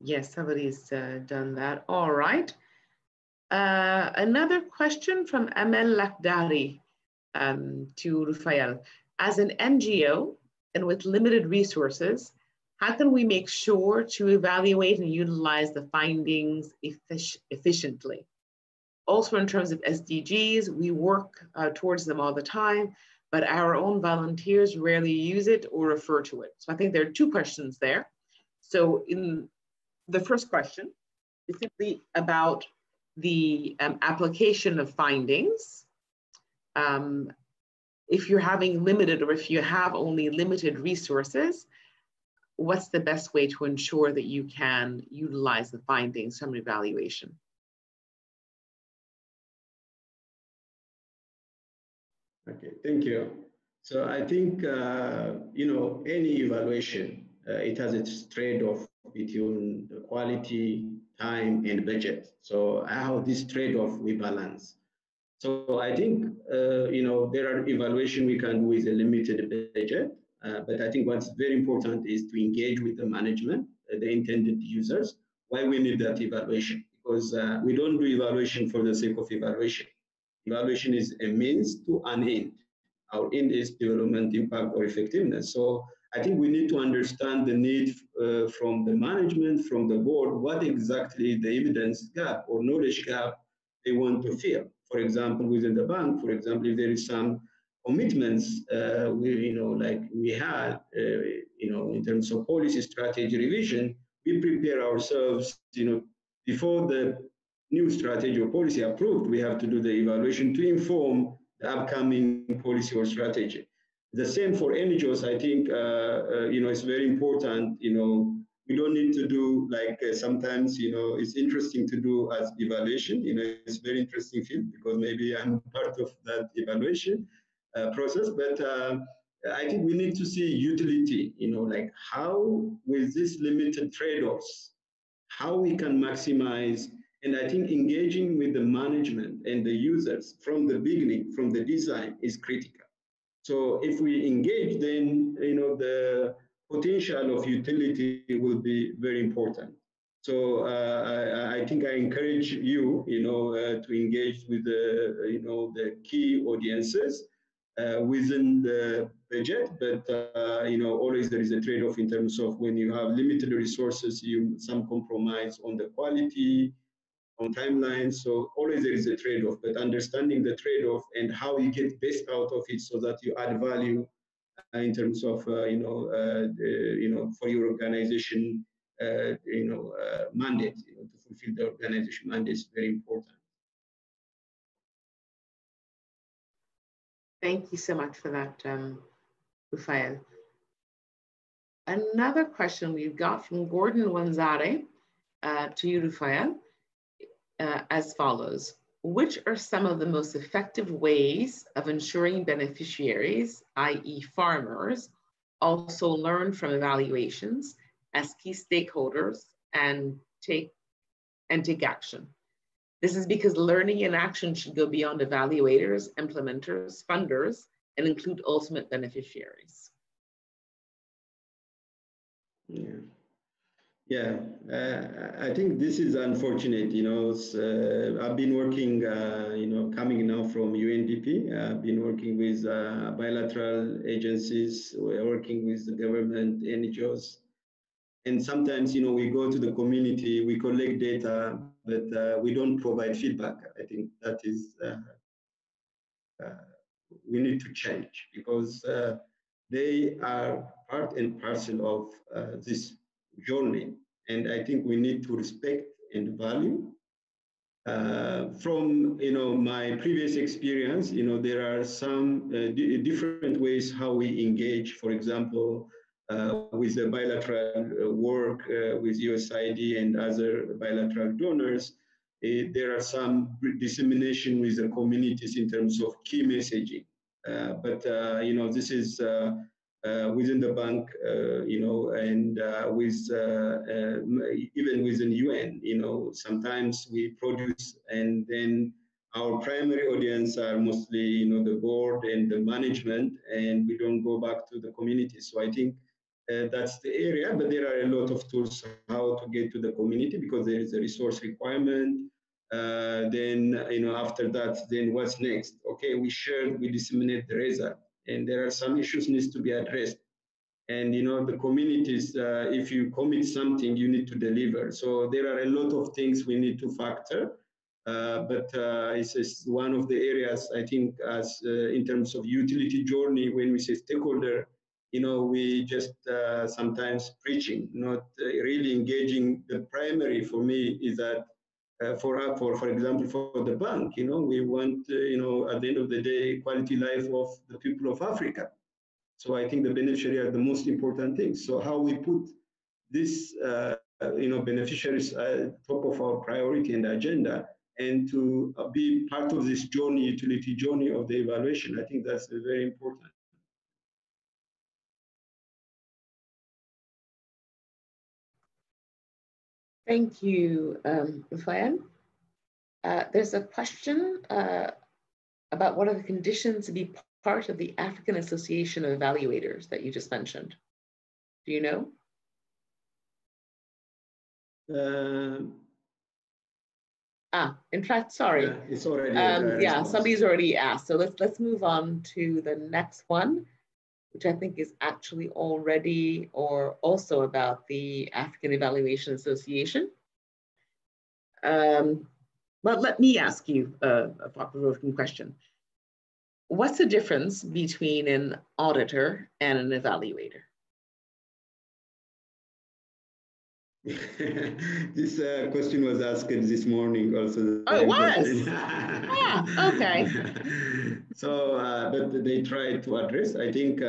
Yes, somebody's done that. All right. Another question from Amel Lakdari to Rufael. As an NGO and with limited resources, how can we make sure to evaluate and utilize the findings efficiently? Also, in terms of SDGs, we work towards them all the time, but our own volunteers rarely use it or refer to it. So I think there are two questions there. So in the first question is simply about the application of findings. If you're having limited, or if you have only limited resources, what's the best way to ensure that you can utilize the findings from evaluation? Okay, thank you. So I think, you know, any evaluation, it has its trade-off between the quality, time, and budget. So how this trade-off we balance. So I think, you know, there are evaluation we can do with a limited budget, but I think what's very important is to engage with the management, the intended users, why we need that evaluation, because we don't do evaluation for the sake of evaluation. Evaluation is a means to an end. Our end is development, impact, or effectiveness. So I think we need to understand the need from the management, from the board, what exactly the evidence gap or knowledge gap they want to fill. For example, within the bank, for example, if there is some commitments, like we had, in terms of policy strategy revision, we prepare ourselves, before the new strategy or policy approved, we have to do the evaluation to inform the upcoming policy or strategy. The same for NGOs, I think, it's very important, we don't need to do like sometimes, it's interesting to do as evaluation, it's very interesting field because maybe I'm part of that evaluation process, but I think we need to see utility, like how with these limited trade-offs, how we can maximize. And I think engaging with the management and the users from the beginning, from the design is critical. So if we engage, then the potential of utility will be very important. So I think I encourage you, to engage with the key audiences within the budget, but always there is a trade-off in terms of when you have limited resources, some compromise on the quality, on timelines. So always there is a trade-off, but understanding the trade-off and how you get best out of it so that you add value in terms of, for your organization, mandate, to fulfill the organization mandate is very important. Thank you so much for that, Rufael. Another question we've got from Gordon Wanzare to you, Rufael, as follows. Which are some of the most effective ways of ensuring beneficiaries, i.e. farmers, also learn from evaluations as key stakeholders and take action? This is because learning and action should go beyond evaluators, implementers, funders, and include ultimate beneficiaries. Yeah, I think this is unfortunate. I've been working, coming now from UNDP. I've been working with bilateral agencies, we're working with the government, NGOs. And sometimes, we go to the community, we collect data, but we don't provide feedback. I think that is, we need to change because they are part and parcel of this journey. And I think we need to respect and value From my previous experience, there are some different ways how we engage. For example, with the bilateral work with USAID and other bilateral donors, there are some dissemination with the communities in terms of key messaging. But this is within the bank, and with even within UN, sometimes we produce, and then our primary audience are mostly, the board and the management, and we don't go back to the community. So I think that's the area, but there are a lot of tools how to get to the community because there is a resource requirement. Then, after that, then what's next? Okay, we disseminate the result, and there are some issues needs to be addressed. And, the communities, if you commit something, you need to deliver. So there are a lot of things we need to factor. But it's one of the areas, I think, as in terms of utility journey, when we say stakeholder, we just sometimes preaching, not really engaging. The primary for me is that for example, for the bank, we want, at the end of the day, quality life of the people of Africa. So I think the beneficiary are the most important thing. So how we put this, beneficiaries top of our priority and agenda, and to be part of this journey, utility journey of the evaluation, I think that's very important. Thank you, Rufael. There's a question about what are the conditions to be part of the African Association of Evaluators that you just mentioned. Do you know? In fact, sorry. Yeah, it's already. Yeah, somebody's already asked. So let's move on to the next one, which I think is actually already or also about the African Evaluation Association. But let me ask you a thought-provoking question. What's the difference between an auditor and an evaluator? This question was asked this morning also. Oh, it was? Ah, okay. So, but they try to address, I think,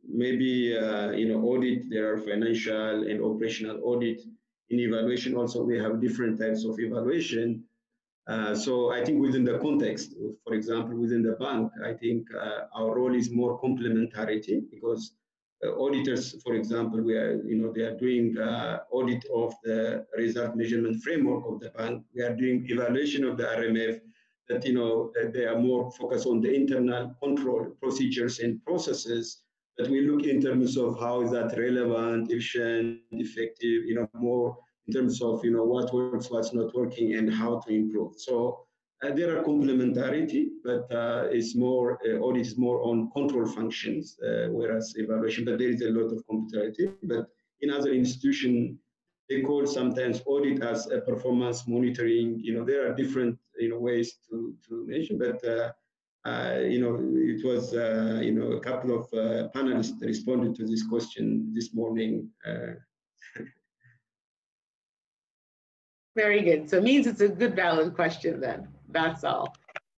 maybe, audit, there are financial and operational audit. In evaluation also, we have different types of evaluation. So I think within the context, for example, within the bank, I think our role is more complementarity because auditors, for example, they are doing audit of the result measurement framework of the bank. We are doing evaluation of the RMF that, they are more focused on the internal control procedures and processes, that we look in terms of how is that relevant, efficient, effective, more in terms of, what works, what's not working, and how to improve. So there are complementarity, but it's more, audit is more on control functions, whereas evaluation, but there is a lot of complementarity. But in other institutions, they call sometimes audit as a performance monitoring. There are different, ways to measure, but it was, a couple of panelists responded to this question this morning. Very good. So it means it's a good, valid question then. That's all.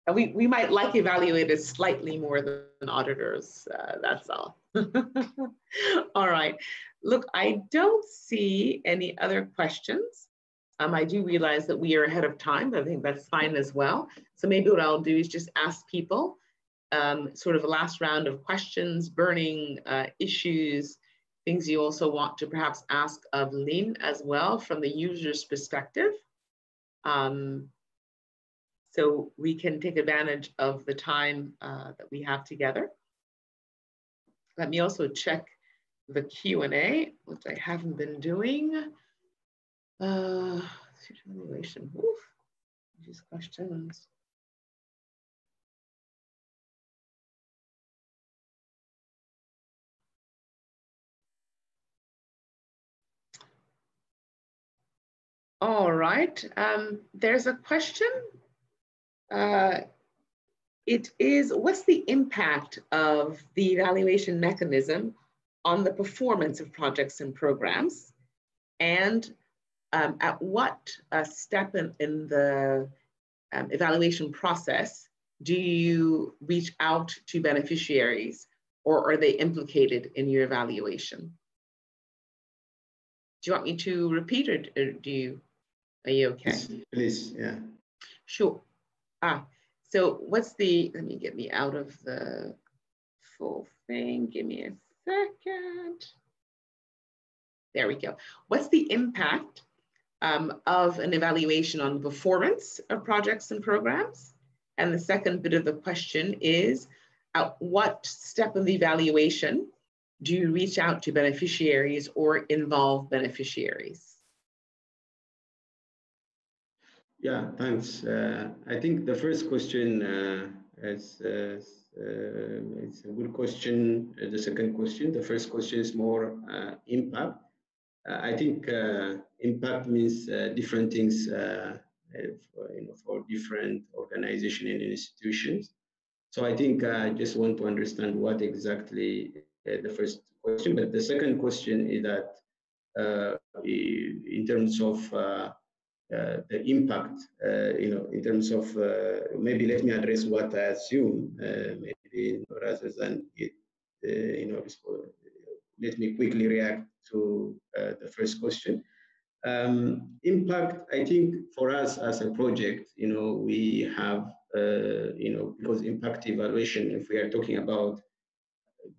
And we might like evaluators slightly more than auditors. That's all. All right. Look, I don't see any other questions. I do realize that we are ahead of time, but I think that's fine as well. So maybe what I'll do is just ask people sort of a last round of questions, burning issues, things you also want to perhaps ask of Lynn as well from the user's perspective. So we can take advantage of the time that we have together. Let me also check the Q&A, which I haven't been doing. Evaluation, these questions. All right, there's a question. It is, what's the impact of the evaluation mechanism on the performance of projects and programs? And at what step in the evaluation process do you reach out to beneficiaries, or are they implicated in your evaluation? Do you want me to repeat, or are you okay? Please, yeah. Sure. So what's the, let me get me out of the full thing. Give me a second. There we go. What's the impact of an evaluation on the performance of projects and programs? And the second bit of the question is, at what step of the evaluation do you reach out to beneficiaries or involve beneficiaries? Yeah, thanks. I think the first question is it's a good question. The second question, the first question is more impact. I think impact means different things for different organizations and institutions. So I think I just want to understand what exactly the first question. But the second question is that in terms of the impact, in terms of maybe let me address what I assume, maybe rather than it, let me quickly react to the first question. Impact, I think for us as a project, we have, because impact evaluation, if we are talking about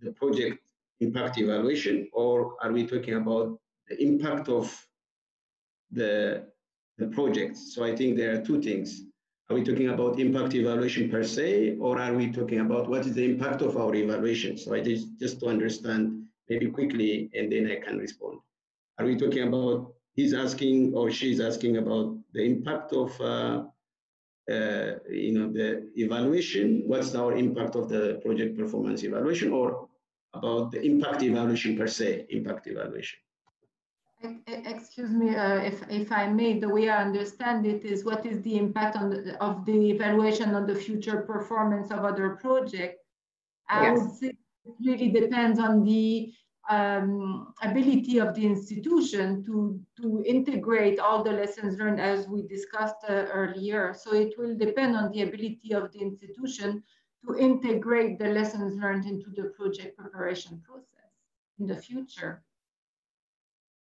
the project impact evaluation, or are we talking about the impact of the projects? So I think there are two things. Are we talking about impact evaluation per se, or are we talking about what is the impact of our evaluation? So I just to understand maybe quickly, and then I can respond. Are we talking about, he's asking or she's asking about the impact of the evaluation? What's our impact of the project performance evaluation, or about the impact evaluation per se, impact evaluation? Excuse me, if I may, the way I understand it is, what is the impact of the evaluation on the future performance of other projects? I would say it really depends on the ability of the institution to integrate all the lessons learned, as we discussed earlier. So it will depend on the ability of the institution to integrate the lessons learned into the project preparation process in the future.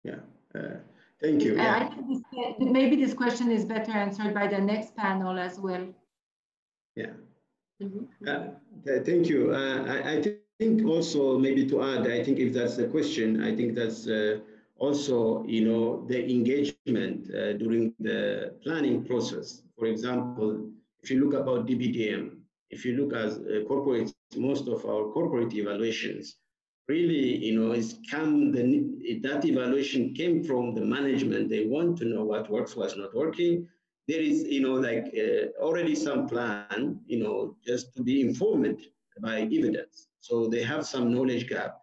Yeah, thank you. I think maybe this question is better answered by the next panel as well. Yeah. Thank you. I think also maybe to add, I think if that's the question, I think that's also, the engagement during the planning process. For example, if you look about DBDM, if you look at corporate, most of our corporate evaluations, really, that evaluation came from the management. They want to know what works, what's not working. There is, already some plan, just to be informed by evidence. So they have some knowledge gap.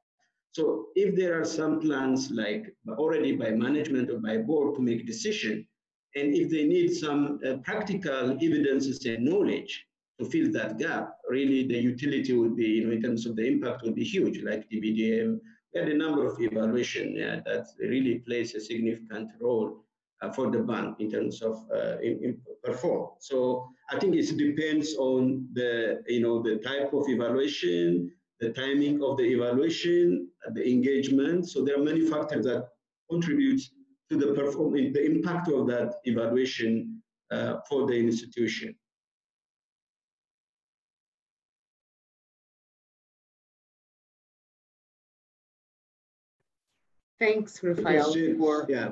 So if there are some plans, like already by management or by board to make decision, and if they need some practical evidences and knowledge to fill that gap, really the utility would be, in terms of the impact, would be huge, like the BDM. We had a number of evaluation that really plays a significant role for the bank in terms of perform. So I think it depends on the, the type of evaluation, the timing of the evaluation, the engagement. So there are many factors that contribute to the impact of that evaluation for the institution. Thanks, Rufael.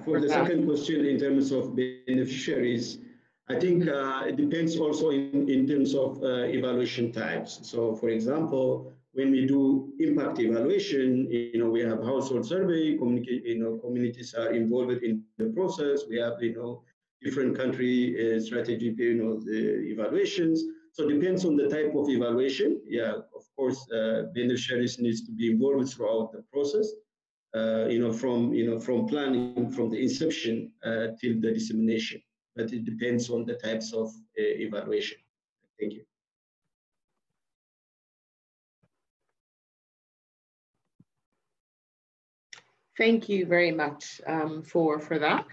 For the second question in terms of beneficiaries, I think it depends also in terms of evaluation types. So, for example, when we do impact evaluation, we have household survey, communities are involved in the process. We have, different country strategy, the evaluations. So it depends on the type of evaluation. Yeah, of course, beneficiaries needs to be involved throughout the process. From planning, from the inception till the dissemination, but it depends on the types of evaluation. Thank you. Thank you very much for that.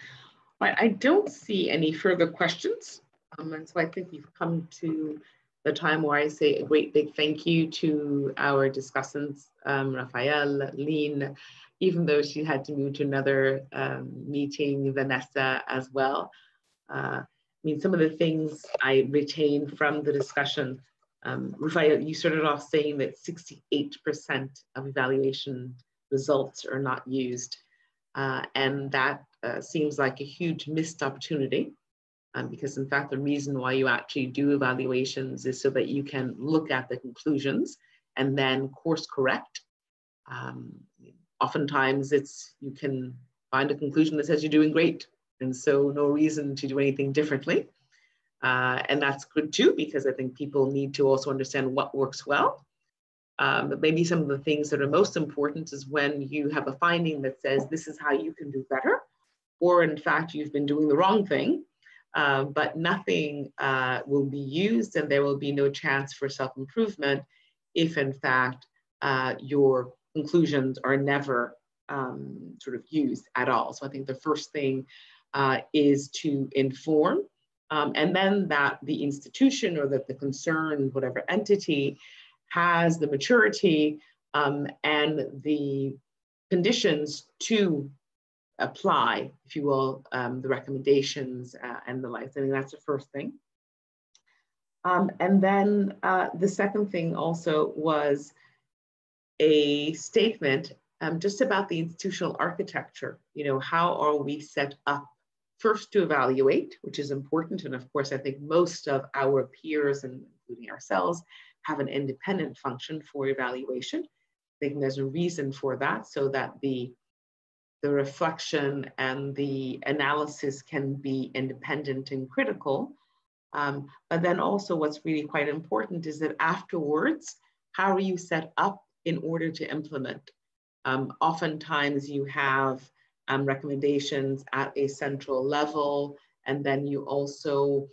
I don't see any further questions. And so I think we've come to the time where I say a great big thank you to our discussants, Rufael, Lynn, even though she had to move to another meeting, Vanessa as well. I mean, some of the things I retained from the discussion, Rufael, you started off saying that 68% of evaluation results are not used. And that seems like a huge missed opportunity. Because in fact, the reason why you actually do evaluations is so that you can look at the conclusions and then course correct. Oftentimes you can find a conclusion that says you're doing great, and so no reason to do anything differently. And that's good too, because I think people need to also understand what works well. But maybe some of the things that are most important is when you have a finding that says this is how you can do better, or in fact, you've been doing the wrong thing. But nothing will be used, and there will be no chance for self-improvement if in fact your conclusions are never sort of used at all. So I think the first thing is to inform, and then that the institution or that the concerned, whatever entity, has the maturity and the conditions to apply, if you will, the recommendations and the like. I think that's the first thing. And then the second thing also was a statement just about the institutional architecture. You know, how are we set up first to evaluate, which is important. And of course, I think most of our peers, and including ourselves, have an independent function for evaluation. I think there's a reason for that, so that the reflection and the analysis can be independent and critical. But then also what's really quite important is that afterwards, how are you set up in order to implement? Oftentimes you have recommendations at a central level, and then you also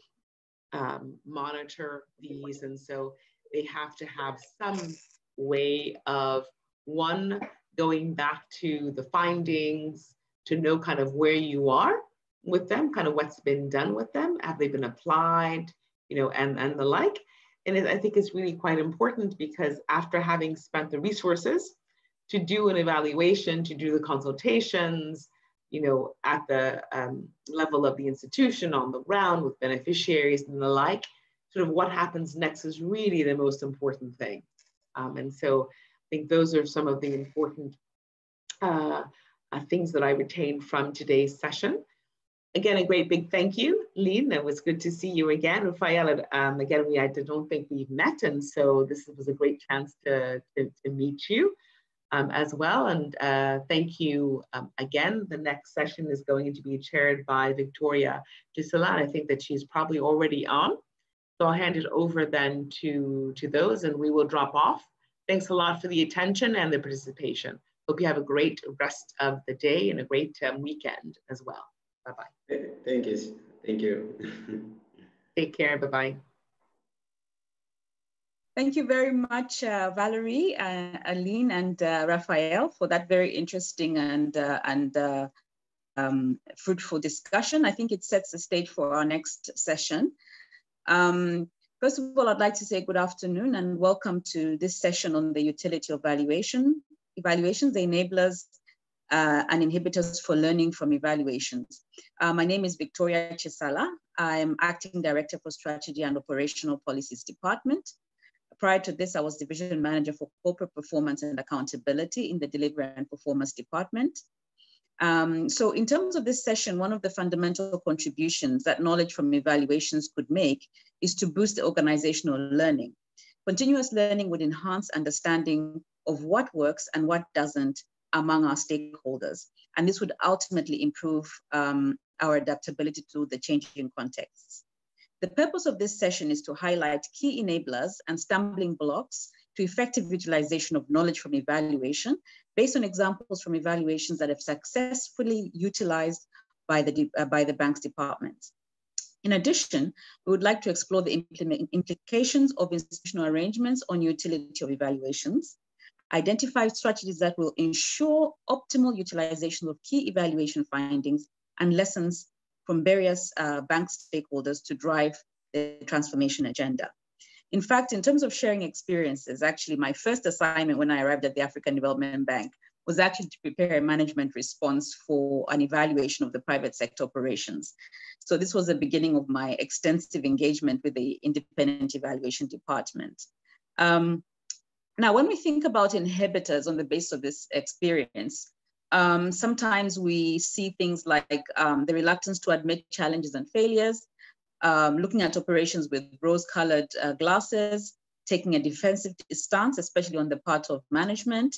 monitor these. And so they have to have some way of, one, going back to the findings to know kind of where you are with them, kind of what's been done with them, have they been applied, you know, and the like. And I think it's really quite important, because after having spent the resources to do an evaluation, to do the consultations, you know, at the level of the institution, on the ground with beneficiaries and the like, sort of what happens next is really the most important thing. And so I think those are some of the important things that I retained from today's session. Again, a great big thank you, Lynn. It was good to see you again. Rufael, again, I don't think we've met, and so this was a great chance to meet you as well. And thank you again. The next session is going to be chaired by Victoria Gisela. I think that she's probably already on. So I'll hand it over then to those, and we will drop off. Thanks a lot for the attention and the participation. Hope you have a great rest of the day and a great weekend as well. Bye-bye. Thank you. Thank you. Take care. Bye-bye. Thank you very much, Valerie, Aline, and Rufael, for that very interesting and fruitful discussion. I think it sets the stage for our next session. First of all, I'd like to say good afternoon and welcome to this session on the utility of evaluations, the enablers and inhibitors for learning from evaluations. My name is Victoria Chisala. I'm Acting Director for Strategy and Operational Policies Department. Prior to this, I was Division Manager for Corporate Performance and Accountability in the Delivery and Performance Department. So in terms of this session, one of the fundamental contributions that knowledge from evaluations could make is to boost the organizational learning. Continuous learning would enhance understanding of what works and what doesn't among our stakeholders. And this would ultimately improve our adaptability to the changing contexts. The purpose of this session is to highlight key enablers and stumbling blocks to effective utilization of knowledge from evaluation based on examples from evaluations that have successfully utilized by the bank's departments. In addition, we would like to explore the implications of institutional arrangements on utility of evaluations, identify strategies that will ensure optimal utilization of key evaluation findings and lessons from various bank stakeholders to drive the transformation agenda. In fact, in terms of sharing experiences, actually my first assignment when I arrived at the African Development Bank was actually to prepare a management response for an evaluation of the private sector operations. So this was the beginning of my extensive engagement with the independent evaluation department. Now, when we think about inhibitors on the basis of this experience, sometimes we see things like the reluctance to admit challenges and failures, looking at operations with rose-colored glasses, taking a defensive stance, especially on the part of management.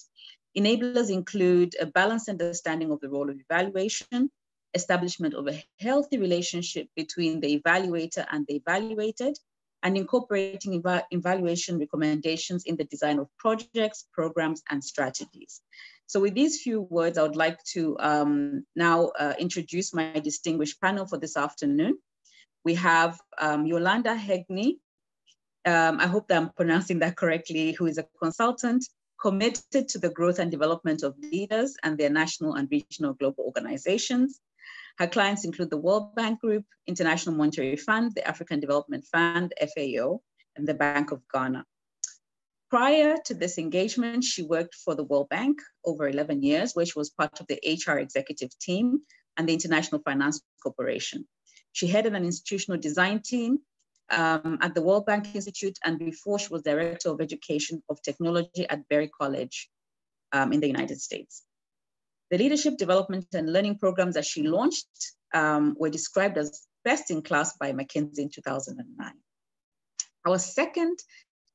Enablers include a balanced understanding of the role of evaluation, establishment of a healthy relationship between the evaluator and the evaluated, and incorporating evaluation recommendations in the design of projects, programs, and strategies. So with these few words, I would like to now introduce my distinguished panel for this afternoon. We have Yolanda Hegney, I hope that I'm pronouncing that correctly, who is a consultant committed to the growth and development of leaders and their national and regional global organizations. Her clients include the World Bank Group, International Monetary Fund, the African Development Fund, FAO, and the Bank of Ghana. Prior to this engagement, she worked for the World Bank over 11 years, where she was part of the HR executive team and the International Finance Corporation. She headed an institutional design team at the World Bank Institute, and before she was Director of Education of Technology at Berry College in the United States. The leadership development and learning programs that she launched were described as best in class by McKinsey in 2009. Our second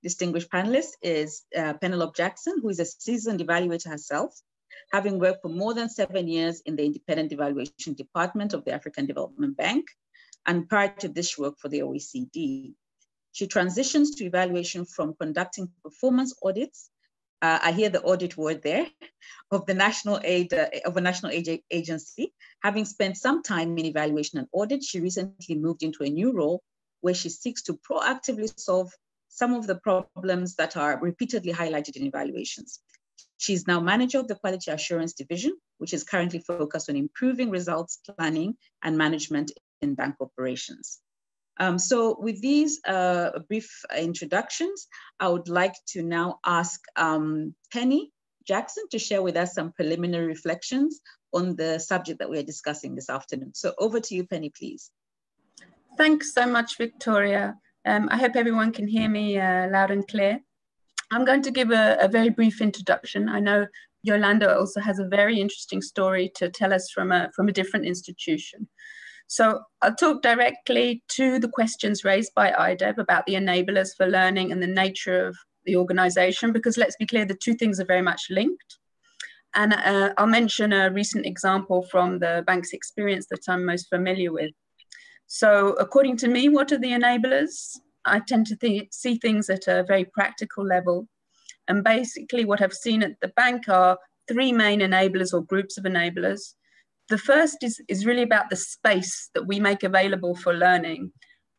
distinguished panelist is Penelope Jackson, who is a seasoned evaluator herself, having worked for more than 7 years in the Independent Evaluation Department of the African Development Bank, and prior to this, she worked for the OECD. She transitions to evaluation from conducting performance audits, I hear the audit word there, of a national aid agency. Having spent some time in evaluation and audit, she recently moved into a new role where she seeks to proactively solve some of the problems that are repeatedly highlighted in evaluations. She's now manager of the Quality Assurance Division, which is currently focused on improving results planning and management in bank operations. So with these brief introductions, I would like to now ask Penny Jackson to share with us some preliminary reflections on the subject that we are discussing this afternoon. So over to you, Penny, please. Thanks so much, Victoria. I hope everyone can hear me loud and clear. I'm going to give a very brief introduction. I know Yolanda also has a very interesting story to tell us from a different institution. So I'll talk directly to the questions raised by IDEV about the enablers for learning and the nature of the organization, because let's be clear, the two things are very much linked. And I'll mention a recent example from the bank's experience that I'm most familiar with. So according to me, what are the enablers? I tend to see things at a very practical level. And basically what I've seen at the bank are three main enablers or groups of enablers. The first is really about the space that we make available for learning.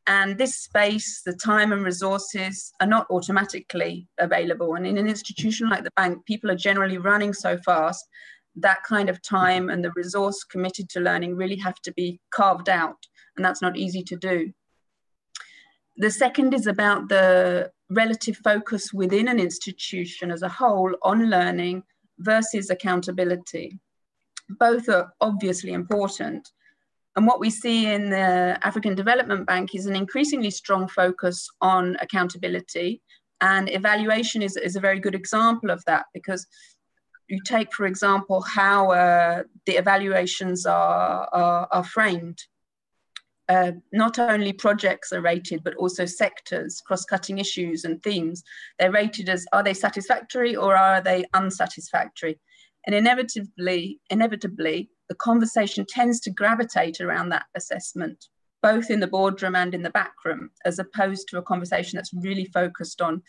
And this space, the time and resources are not automatically available. And in an institution like the bank, people are generally running so fast, that kind of time and the resource committed to learning really have to be carved out. And that's not easy to do. The second is about the relative focus within an institution as a whole on learning versus accountability. Both are obviously important. And what we see in the African Development Bank is an increasingly strong focus on accountability. And evaluation is a very good example of that, because you take, for example, how the evaluations are framed. Not only projects are rated, but also sectors, cross-cutting issues and themes. They're rated as, are they satisfactory or are they unsatisfactory? And inevitably, the conversation tends to gravitate around that assessment, both in the boardroom and in the backroom, as opposed to a conversation that's really focused on,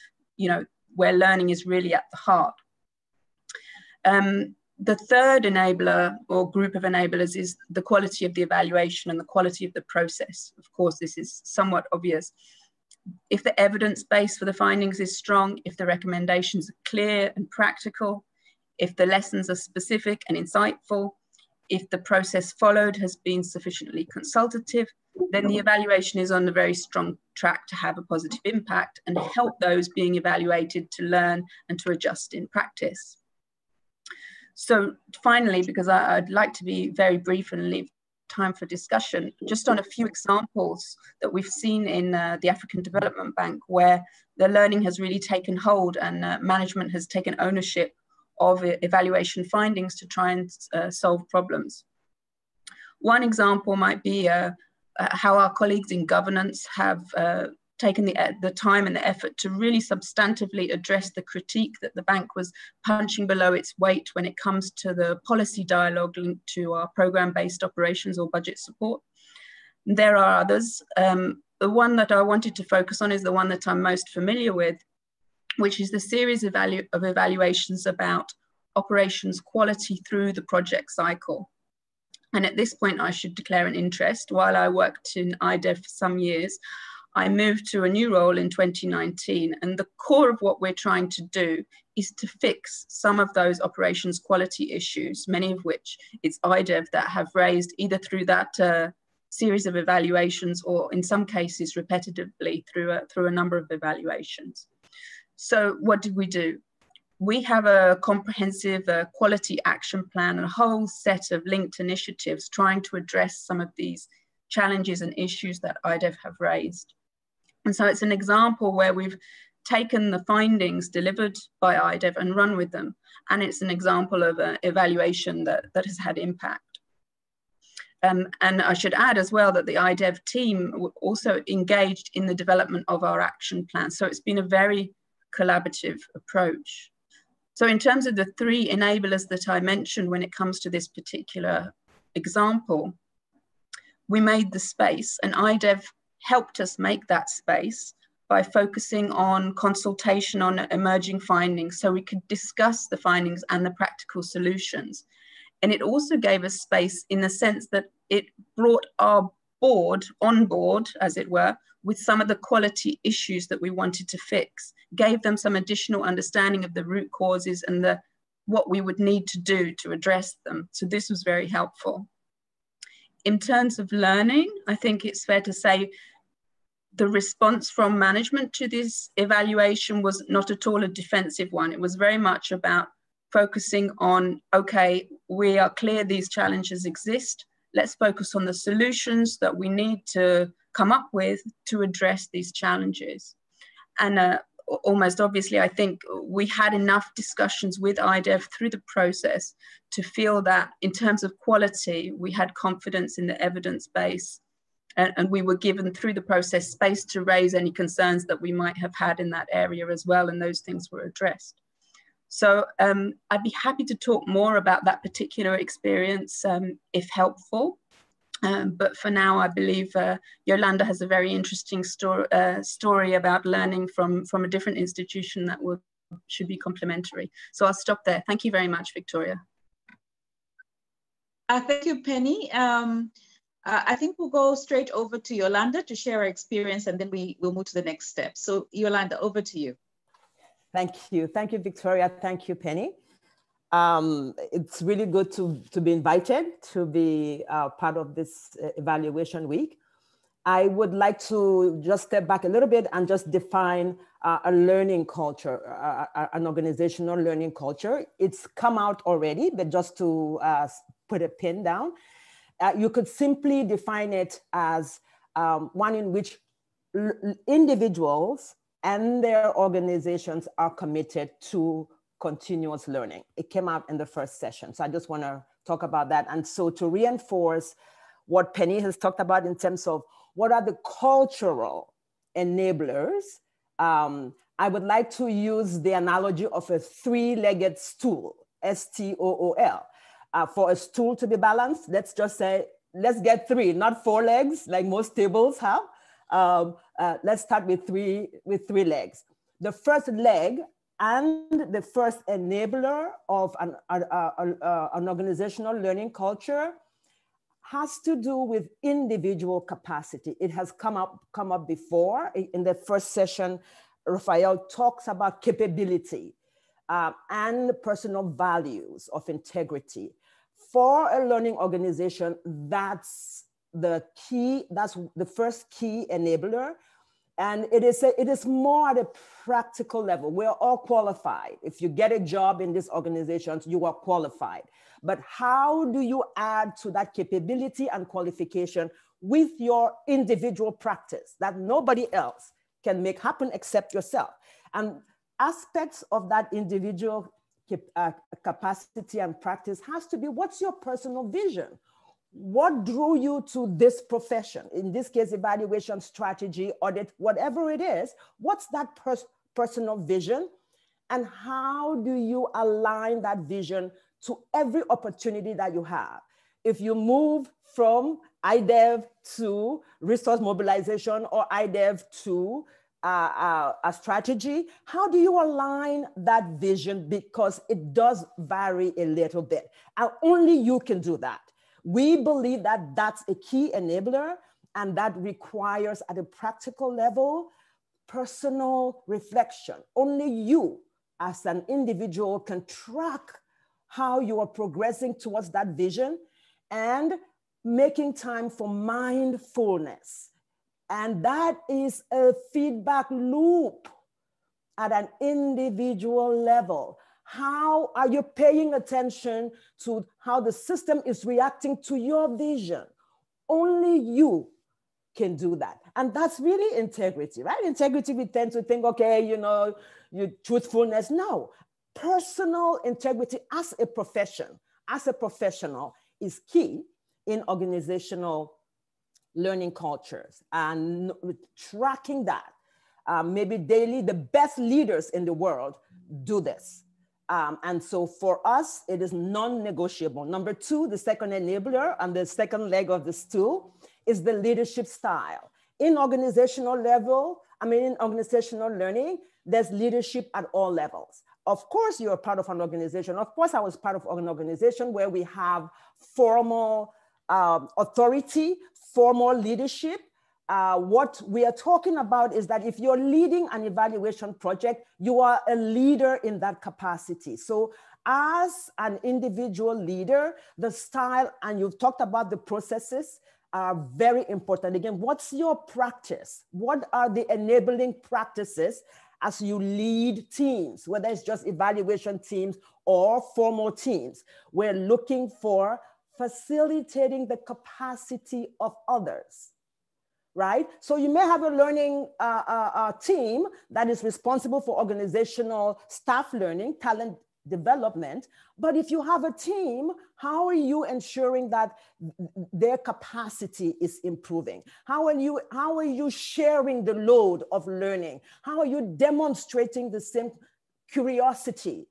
where learning is really at the heart. The third enabler or group of enablers is the quality of the evaluation and the quality of the process. Of course, this is somewhat obvious. If the evidence base for the findings is strong, if the recommendations are clear and practical, if the lessons are specific and insightful, if the process followed has been sufficiently consultative, then the evaluation is on a very strong track to have a positive impact and help those being evaluated to learn and to adjust in practice. So finally, because I'd like to be very brief and leave time for discussion, just on a few examples that we've seen in the African Development Bank, where the learning has really taken hold and management has taken ownership of evaluation findings to try and solve problems. One example might be how our colleagues in governance have taken the time and the effort to really substantively address the critique that the bank was punching below its weight when it comes to the policy dialogue linked to our program-based operations or budget support. There are others. The one that I wanted to focus on is the one that I'm most familiar with, which is the series of evaluations about operations quality through the project cycle. And at this point, I should declare an interest. While I worked in IDEV for some years, I moved to a new role in 2019, and the core of what we're trying to do is to fix some of those operations quality issues, many of which it's IDEV that have raised either through that series of evaluations or in some cases repetitively through a number of evaluations. So what did we do? We have a comprehensive quality action plan and a whole set of linked initiatives trying to address some of these challenges and issues that IDEV have raised. And so it's an example where we've taken the findings delivered by IDEV and run with them. And it's an example of an evaluation that has had impact. And I should add as well that the IDEV team also engaged in the development of our action plan. So it's been a very collaborative approach. So in terms of the three enablers that I mentioned when it comes to this particular example, we made the space, and IDEV helped us make that space by focusing on consultation on emerging findings so we could discuss the findings and the practical solutions. And it also gave us space in the sense that it brought our board on board, as it were, with some of the quality issues that we wanted to fix, gave them some additional understanding of the root causes and what we would need to do to address them. So this was very helpful. In terms of learning, I think it's fair to say the response from management to this evaluation was not at all a defensive one. It was very much about focusing on, okay, we are clear these challenges exist. Let's focus on the solutions that we need to come up with to address these challenges. And almost obviously, I think we had enough discussions with IDEV through the process to feel that in terms of quality, we had confidence in the evidence base, and we were given through the process space to raise any concerns that we might have had in that area as well, and those things were addressed. So I'd be happy to talk more about that particular experience if helpful. But for now, I believe Yolanda has a very interesting story about learning from a different institution that should be complementary. So I'll stop there. Thank you very much, Victoria. Thank you, Penny. I think we'll go straight over to Yolanda to share her experience, and then we'll move to the next step. So Yolanda, over to you. Thank you. Thank you, Victoria. Thank you, Penny. It's really good to be invited to be part of this evaluation week. I would like to just step back a little bit and just define a learning culture, an organizational learning culture. It's come out already, but just to put a pin down, you could simply define it as one in which individuals and their organizations are committed to continuous learning. It came out in the first session. So I just want to talk about that. And so to reinforce what Penny has talked about in terms of what are the cultural enablers, I would like to use the analogy of a three-legged stool, S-T-O-O-L. For a stool to be balanced, let's just say, let's get three, not four legs like most tables have. Let's start with three legs. The first leg and the first enabler of an organizational learning culture has to do with individual capacity. It has come up before. In the first session, Rufael talks about capability and personal values of integrity. For a learning organization, that's the key, that's the first key enabler. And it is more at a practical level. We're all qualified. If you get a job in these organizations, you are qualified. But how do you add to that capability and qualification with your individual practice that nobody else can make happen except yourself? And aspects of that individual capacity and practice has to be, what's your personal vision? What drew you to this profession? In this case, evaluation strategy, audit, whatever it is, what's that personal vision? And how do you align that vision to every opportunity that you have? If you move from IDEV to resource mobilization or IDEV to a strategy, how do you align that vision? Because it does vary a little bit, and only you can do that. We believe that that's a key enabler, and that requires at a practical level, personal reflection. Only you as an individual can track how you are progressing towards that vision and making time for mindfulness. And that is a feedback loop at an individual level. How are you paying attention to how the system is reacting to your vision? Only you can do that. And that's really integrity, right? Integrity, we tend to think, okay, you know, your truthfulness. No, personal integrity as a profession, as a professional is key in organizational learning cultures, and tracking that. Maybe daily, the best leaders in the world do this. And so for us, it is non-negotiable. Number two, the second enabler and the second leg of the stool is the leadership style. In organizational level, in organizational learning, there's leadership at all levels. Of course, you're part of an organization. Of course, I was part of an organization where we have formal authority, formal leadership. What we are talking about is that if you're leading an evaluation project, you are a leader in that capacity. So as an individual leader, the style, and you've talked about the processes, are very important. Again, what's your practice? What are the enabling practices as you lead teams, whether it's just evaluation teams or formal teams? We're looking for facilitating the capacity of others, right? So you may have a learning team that is responsible for organizational staff learning, talent development. But if you have a team, how are you ensuring that their capacity is improving? How are you sharing the load of learning? How are you demonstrating the same curiosity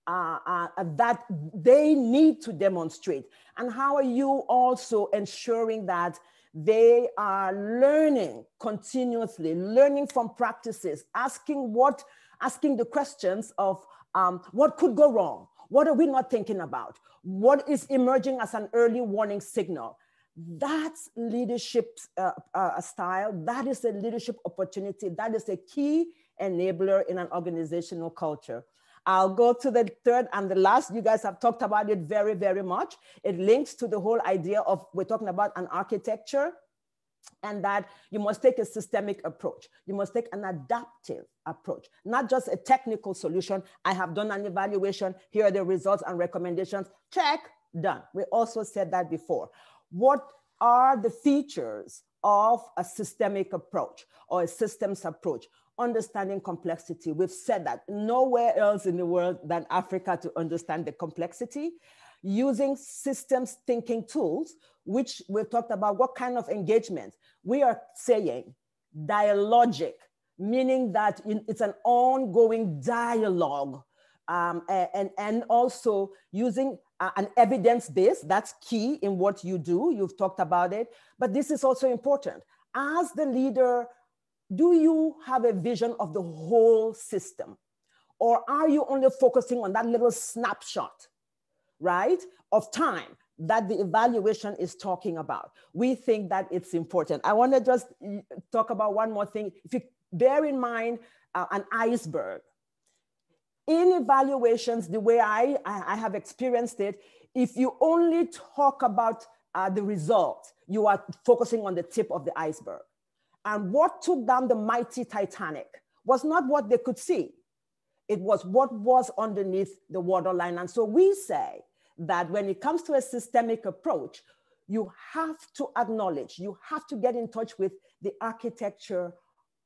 that they need to demonstrate? And how are you also ensuring that they are learning continuously, learning from practices, asking the questions of what could go wrong? What are we not thinking about? What is emerging as an early warning signal? That's leadership style. That is a leadership opportunity. That is a key enabler in an organizational culture. I'll go to the third and the last. You guys have talked about it very, very much. It links to the whole idea of, we're talking about an architecture, and that you must take a systemic approach. You must take an adaptive approach, not just a technical solution. I have done an evaluation. Here are the results and recommendations. Check, done. We also said that before. What are the features of a systemic approach or a systems approach? Understanding complexity. We've said that nowhere else in the world than Africa to understand the complexity. Using systems thinking tools, which we've talked about. What kind of engagement? We are saying dialogic, meaning that it's an ongoing dialogue, and also using an evidence base. That's key in what you do. You've talked about it, but this is also important. As the leader, do you have a vision of the whole system? Or are you only focusing on that little snapshot, right, of time that the evaluation is talking about? We think that it's important. I want to just talk about one more thing. If you bear in mind an iceberg, in evaluations, the way I have experienced it, if you only talk about the results, you are focusing on the tip of the iceberg. And what took down the mighty Titanic was not what they could see. It was what was underneath the waterline. And so we say that when it comes to a systemic approach, you have to acknowledge, you have to get in touch with the architecture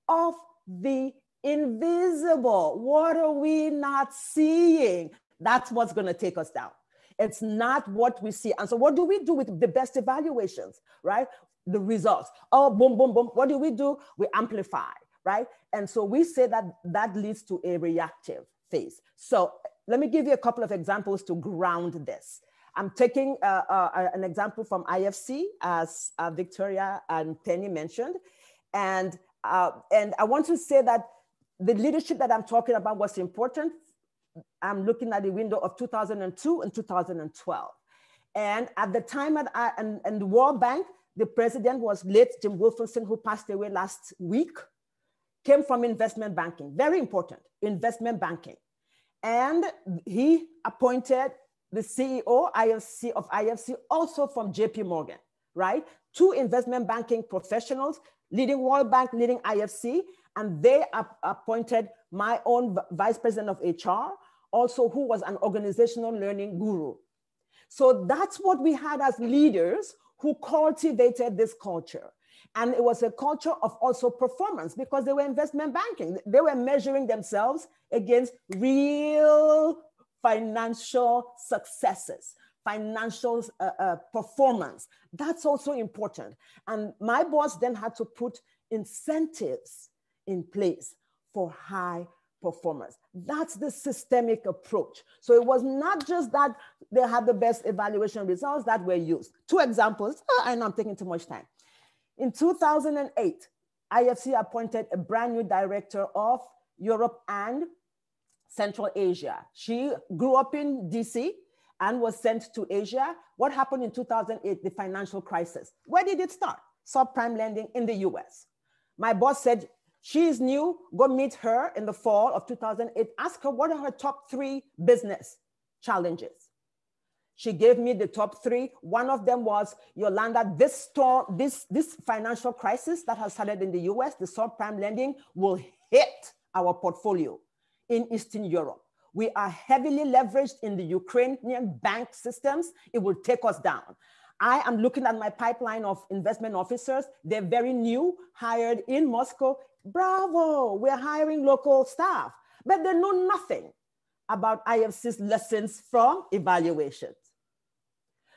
of the invisible. What are we not seeing? That's what's going to take us down. It's not what we see. And so what do we do with the best evaluations, right? The results. Oh, boom, boom, boom. What do? We amplify, right? And so we say that that leads to a reactive phase. So let me give you a couple of examples to ground this. I'm taking an example from IFC, as Victoria and Penny mentioned. And I want to say that the leadership that I'm talking about was important. I'm looking at the window of 2002 and 2012. And at the time and the World Bank, the president was late Jim Wolfenson, who passed away last week, came from investment banking. Very important, investment banking. And he appointed the CEO of IFC, also from JP Morgan, right? Two investment banking professionals, leading World Bank, leading IFC, and they appointed my own vice president of HR, also who was an organizational learning guru. So that's what we had as leaders who cultivated this culture. And it was a culture of also performance, because they were investment banking. They were measuring themselves against real financial successes, financial performance. That's also important. And my boss then had to put incentives in place for high performers. That's the systemic approach. So it was not just that they had the best evaluation results that were used. Two examples. I know I'm taking too much time. In 2008, IFC appointed a brand new director of Europe and Central Asia. She grew up in DC and was sent to Asia. What happened in 2008? The financial crisis. Where did it start? Subprime lending in the US. My boss said, she is new, go meet her in the fall of 2008. Ask her what are her top 3 business challenges. She gave me the top 3. One of them was, Yolanda, this financial crisis that has started in the US, the subprime lending, will hit our portfolio in Eastern Europe. We are heavily leveraged in the Ukrainian bank systems. It will take us down. I am looking at my pipeline of investment officers. They're very new, hired in Moscow. Bravo, we're hiring local staff, but they know nothing about IFC's lessons from evaluations.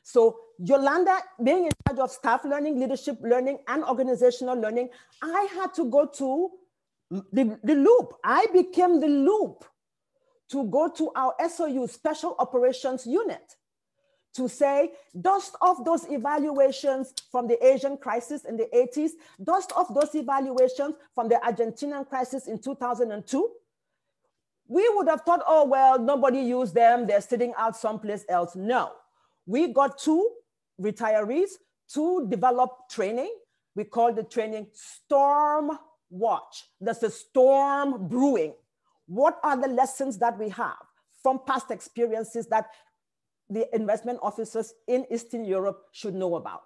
So Yolanda, being in charge of staff learning, leadership learning, and organizational learning, I had to go to the loop. I became the loop to go to our SOU, Special Operations Unit, to say, dust off those evaluations from the Asian crisis in the 80s, dust off those evaluations from the Argentinian crisis in 2002. We would have thought, oh, well, nobody used them, they're sitting out someplace else. No, we got 2 retirees to develop training. We call the training Storm Watch. There's a storm brewing. What are the lessons that we have from past experiences that the investment officers in Eastern Europe should know about?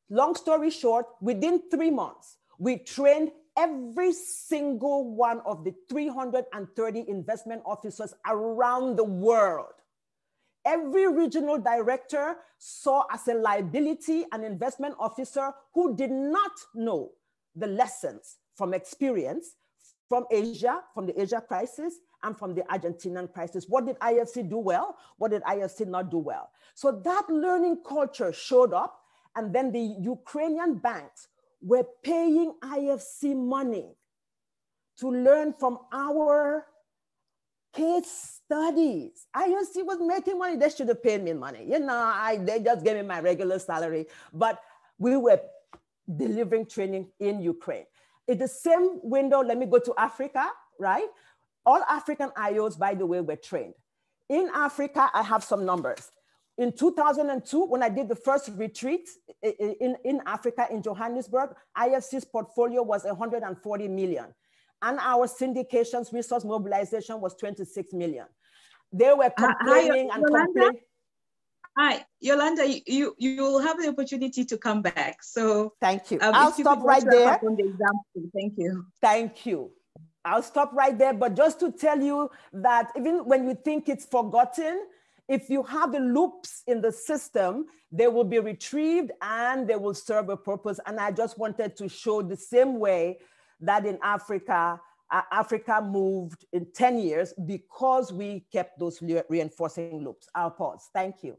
Long story short, within 3 months, we trained every single one of the 330 investment officers around the world. Every regional director saw as a liability an investment officer who did not know the lessons from experience from Asia, from the Asia crisis, and from the Argentinian crisis. What did IFC do well? What did IFC not do well? So that learning culture showed up, and then the Ukrainian banks were paying IFC money to learn from our case studies. IFC was making money. They should have paid me money. You know, they just gave me my regular salary, but we were delivering training in Ukraine. In the same window, let me go to Africa, right? All African IOs, by the way, were trained. In Africa, I have some numbers. In 2002, when I did the first retreat in Africa, in Johannesburg, IFC's portfolio was 140 million. and our syndications resource mobilization was 26 million. They were complaining and complaining. Hi, Yolanda, you will have the opportunity to come back. So thank you. I'll stop right there. On the example. Thank you. Thank you. I'll stop right there. But just to tell you that even when you think it's forgotten, if you have the loops in the system, they will be retrieved and they will serve a purpose. And I just wanted to show the same way that in Africa, Africa moved in 10 years because we kept those reinforcing loops. I'll pause. Thank you.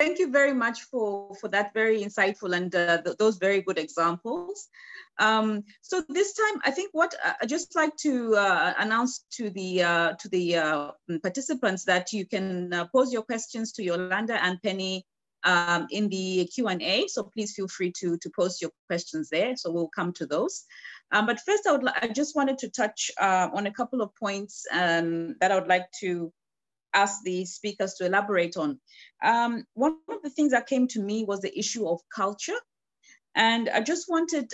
Thank you very much for that very insightful and those very good examples. So this time, I think what I just like to announce to the participants that you can pose your questions to Yolanda and Penny in the Q&A. So please feel free to post your questions there. So we'll come to those. But first, I just wanted to touch on a couple of points that I would like to ask the speakers to elaborate on. One of the things that came to me was the issue of culture. And I just wanted,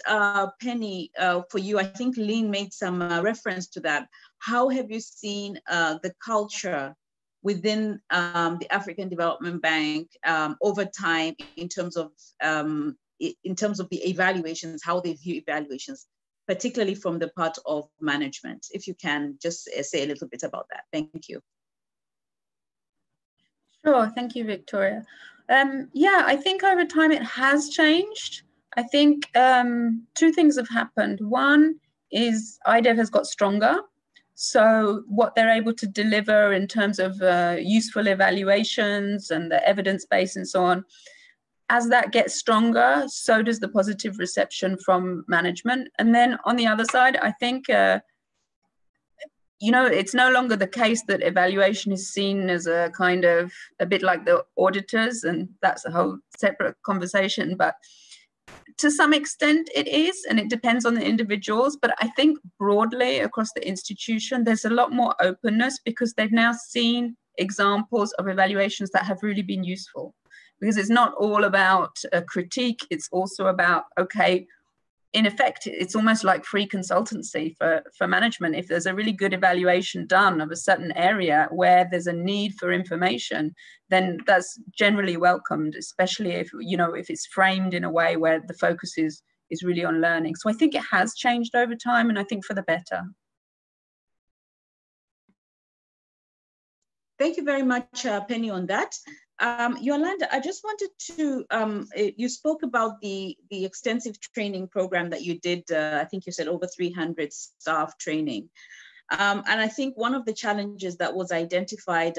Penny, for you, I think Lynn made some reference to that. How have you seen the culture within the African Development Bank over time in terms of the evaluations, how they view evaluations, particularly from the part of management? If you can just say a little bit about that. Thank you. Sure, thank you, Victoria. Yeah, I think over time it has changed. I think two things have happened. One is IDEV has got stronger. So what they're able to deliver in terms of useful evaluations and the evidence base and so on, as that gets stronger, so does the positive reception from management. And then on the other side, I think you know, it's no longer the case that evaluation is seen as a kind of a bit like the auditors, and that's a whole separate conversation. But to some extent it is, and it depends on the individuals. But I think broadly across the institution, there's a lot more openness because they've now seen examples of evaluations that have really been useful. Because it's not all about a critique, it's also about, okay, in effect, it's almost like free consultancy for management. If there's a really good evaluation done of a certain area where there's a need for information, then that's generally welcomed, especially if, you know, if it's framed in a way where the focus is really on learning. So I think it has changed over time, and I think for the better. Thank you very much, Penny, on that. Yolanda, I just wanted to, you spoke about the extensive training program that you did. I think you said over 300 staff training. And I think one of the challenges that was identified,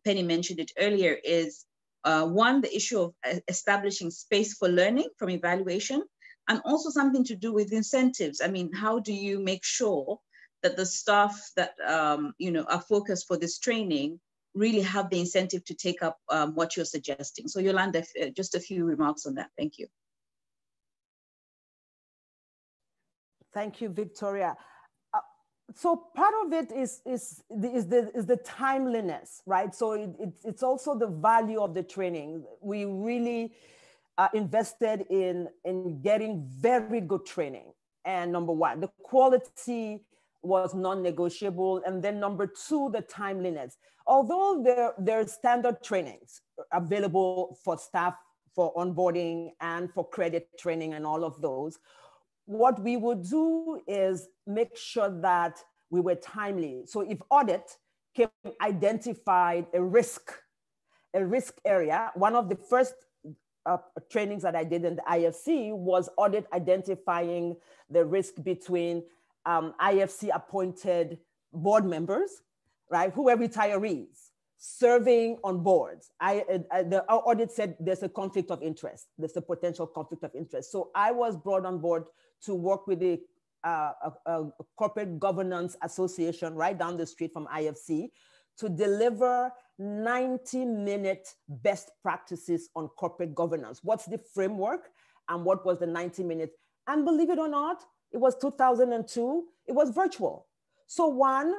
Penny mentioned it earlier, is one, the issue of establishing space for learning from evaluation, and also something to do with incentives. I mean, how do you make sure that the staff that you know, are focused for this training really have the incentive to take up what you're suggesting? So Yolanda, just a few remarks on that. Thank you. Thank you, Victoria. So part of it is the timeliness, right? So it's also the value of the training. We really invested in getting very good training. And number one, the quality was non-negotiable. And then number two, the timeliness. Although there are standard trainings available for staff for onboarding and for credit training and all of those, what we would do is make sure that we were timely. So if audit identified a risk area, one of the first trainings that I did in the IFC was audit identifying the risk between IFC appointed board members, right, who were retirees, serving on boards. The audit said there's a conflict of interest. There's a potential conflict of interest. So I was brought on board to work with the Corporate Governance Association right down the street from IFC to deliver 90-minute best practices on corporate governance. What's the framework and what was the 90 minutes? And believe it or not, it was 2002, it was virtual. So one,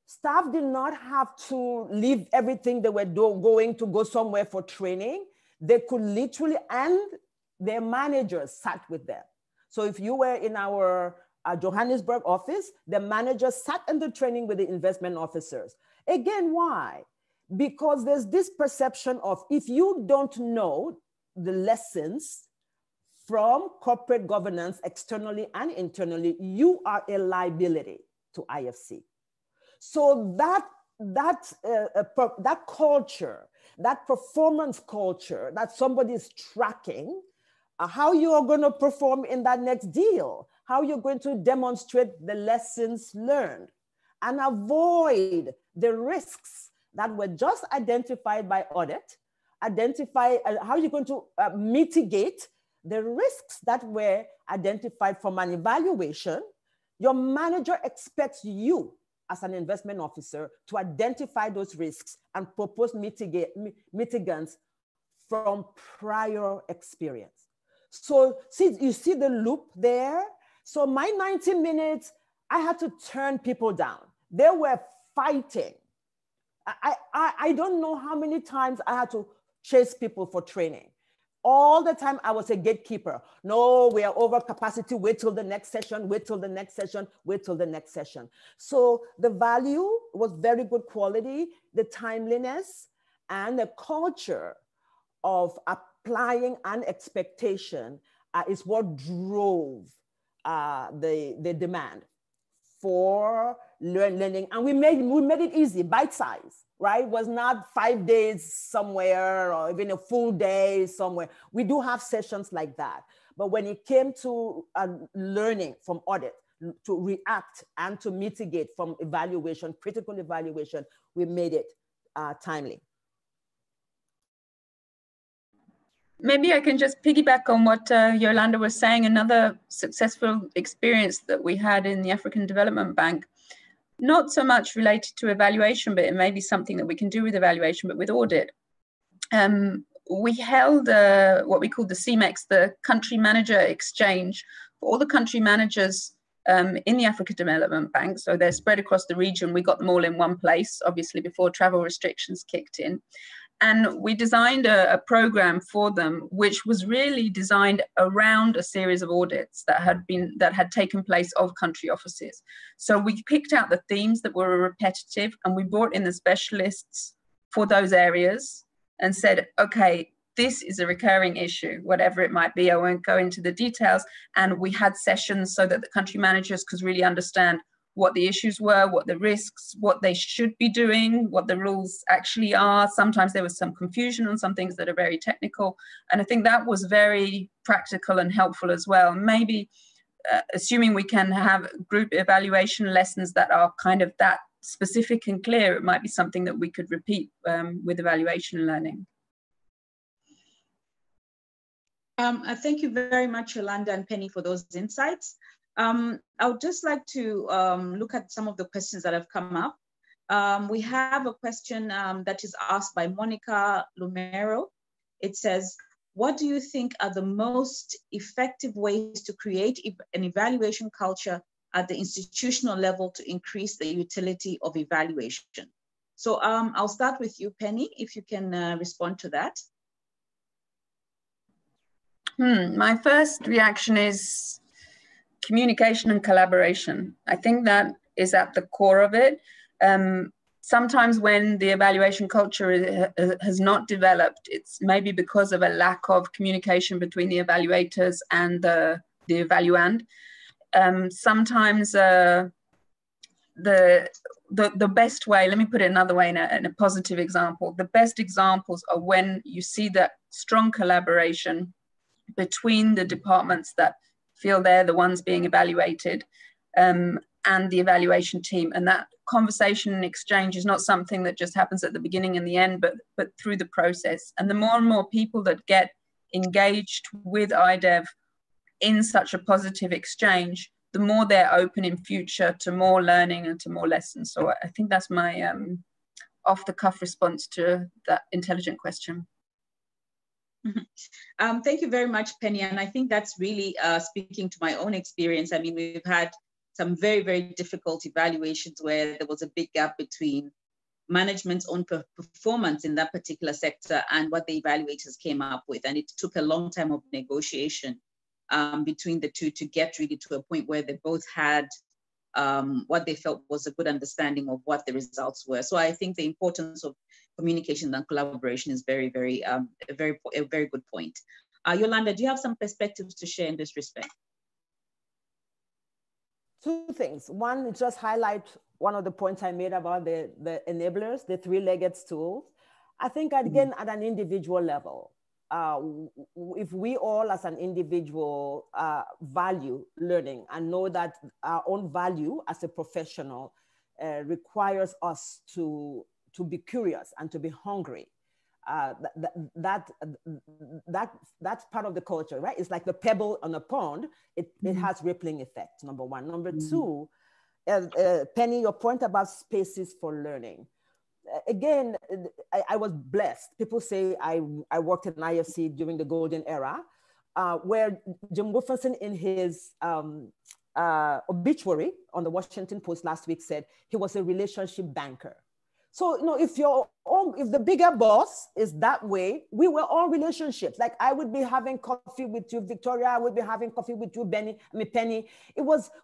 staff did not have to leave everything they were going to go somewhere for training. They could literally, and their managers sat with them. So if you were in our Johannesburg office, the manager sat in the training with the investment officers. Again, why? Because there's this perception of if you don't know the lessons from corporate governance externally and internally, you are a liability to IFC. So that culture, that performance culture that somebody is tracking, how you are going to perform in that next deal, how you're going to demonstrate the lessons learned and avoid the risks that were just identified by audit, identify how you're going to mitigate the risks that were identified from an evaluation. Your manager expects you as an investment officer to identify those risks and propose mitigants from prior experience. So see, you see the loop there? So my 90 minutes, I had to turn people down. They were fighting. I don't know how many times I had to chase people for training. All the time I was a gatekeeper. No, we are over capacity. Wait till the next session, wait till the next session, wait till the next session. So the value was very good quality, the timeliness and the culture of applying an expectation is what drove the demand for learning. And we made it easy, bite-sized, right? It was not 5 days somewhere or even a full day somewhere. We do have sessions like that. But when it came to learning from audit, to react and to mitigate from evaluation, critical evaluation, we made it timely. Maybe I can just piggyback on what Yolanda was saying. Another successful experience that we had in the African Development Bank, not so much related to evaluation, but it may be something that we can do with evaluation, but with audit. We held what we called the CMEX, the Country Manager Exchange, for all the country managers in the African Development Bank. So they're spread across the region. We got them all in one place, obviously, before travel restrictions kicked in. And we designed a program for them, which was really designed around a series of audits that had taken place of country offices. So we picked out the themes that were repetitive, and we brought in the specialists for those areas and said, okay, this is a recurring issue, whatever it might be. I won't go into the details. And we had sessions so that the country managers could really understand what the issues were, what the risks, what they should be doing, what the rules actually are. Sometimes there was some confusion on some things that are very technical. And I think that was very practical and helpful as well. Maybe assuming we can have group evaluation lessons that are kind of that specific and clear, it might be something that we could repeat with evaluation learning. Thank you very much, Yolanda and Penny, for those insights. I would just like to look at some of the questions that have come up. We have a question that is asked by Monica Lumero. It says, what do you think are the most effective ways to create an evaluation culture at the institutional level to increase the utility of evaluation? So I'll start with you, Penny, if you can respond to that. My first reaction is communication and collaboration. I think that is at the core of it. Sometimes when the evaluation culture has not developed, it's maybe because of a lack of communication between the evaluators and the evaluand. Sometimes the best way, let me put it another way in a positive example, the best examples are when you see that strong collaboration between the departments that feel they're the ones being evaluated and the evaluation team. And that conversation and exchange is not something that just happens at the beginning and the end, but through the process. And the more and more people that get engaged with IDEV in such a positive exchange, the more they're open in future to more learning and to more lessons. So I think that's my off-the-cuff response to that intelligent question. Thank you very much, Penny. And I think that's really speaking to my own experience. I mean, we've had some very, very difficult evaluations where there was a big gap between management's own performance in that particular sector and what the evaluators came up with. And it took a long time of negotiation between the two to get really to a point where they both had what they felt was a good understanding of what the results were. So I think the importance of communication and collaboration is very, very, a very good point. Yolanda, do you have some perspectives to share in this respect? Two things. One, just highlight one of the points I made about the enablers, the three-legged stool. I think, again, at an individual level, if we all as an individual value learning and know that our own value as a professional requires us to be curious and to be hungry, that's part of the culture, right? It's like the pebble on a pond. It has rippling effect, number one. Number two, Penny, your point about spaces for learning. Again, I was blessed. People say I worked at an IFC during the golden era, where Jim Wolfenson in his obituary on the Washington Post last week said he was a relationship banker. So, you know, if the bigger boss is that way, we were all relationships. Like I would be having coffee with you, Victoria, I would be having coffee with you, Penny.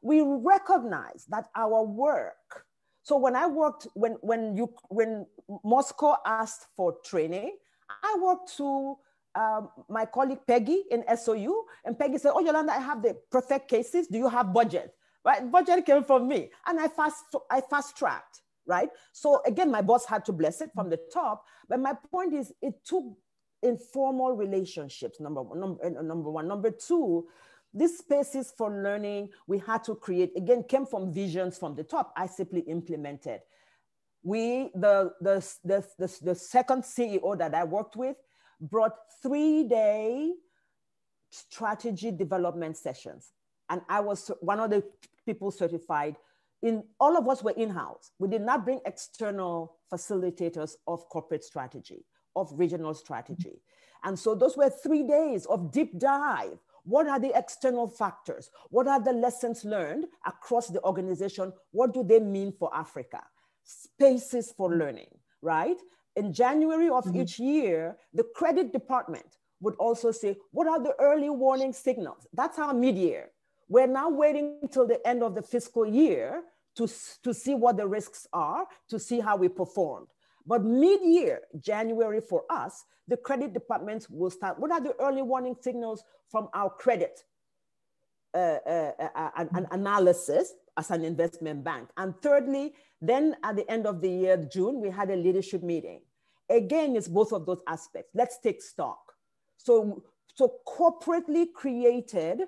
We recognized that our work. So when I worked, when Moscow asked for training, I worked to my colleague Peggy in SOU, and Peggy said, "Oh, Yolanda, I have the perfect cases. Do you have budget?" Right? Budget came from me, and I fast tracked. Right? So again, my boss had to bless it from the top. But my point is, it took informal relationships, number one. Number two, these spaces for learning we had to create, again, came from visions from the top. I simply implemented. The second CEO that I worked with brought 3-day strategy development sessions. And I was one of the people certified. All of us were in-house. We did not bring external facilitators of corporate strategy, of regional strategy. And so those were 3 days of deep dive. What are the external factors? What are the lessons learned across the organization? What do they mean for Africa? Spaces for learning, right? In January of each year, the credit department would also say, what are the early warning signals? That's our mid-year. We're now waiting till the end of the fiscal year to see what the risks are, to see how we performed. But mid-year, January for us, the credit department will start. What are the early warning signals from our credit analysis as an investment bank? And thirdly, then at the end of the year, June, we had a leadership meeting. Again, it's both of those aspects. Let's take stock. So corporately created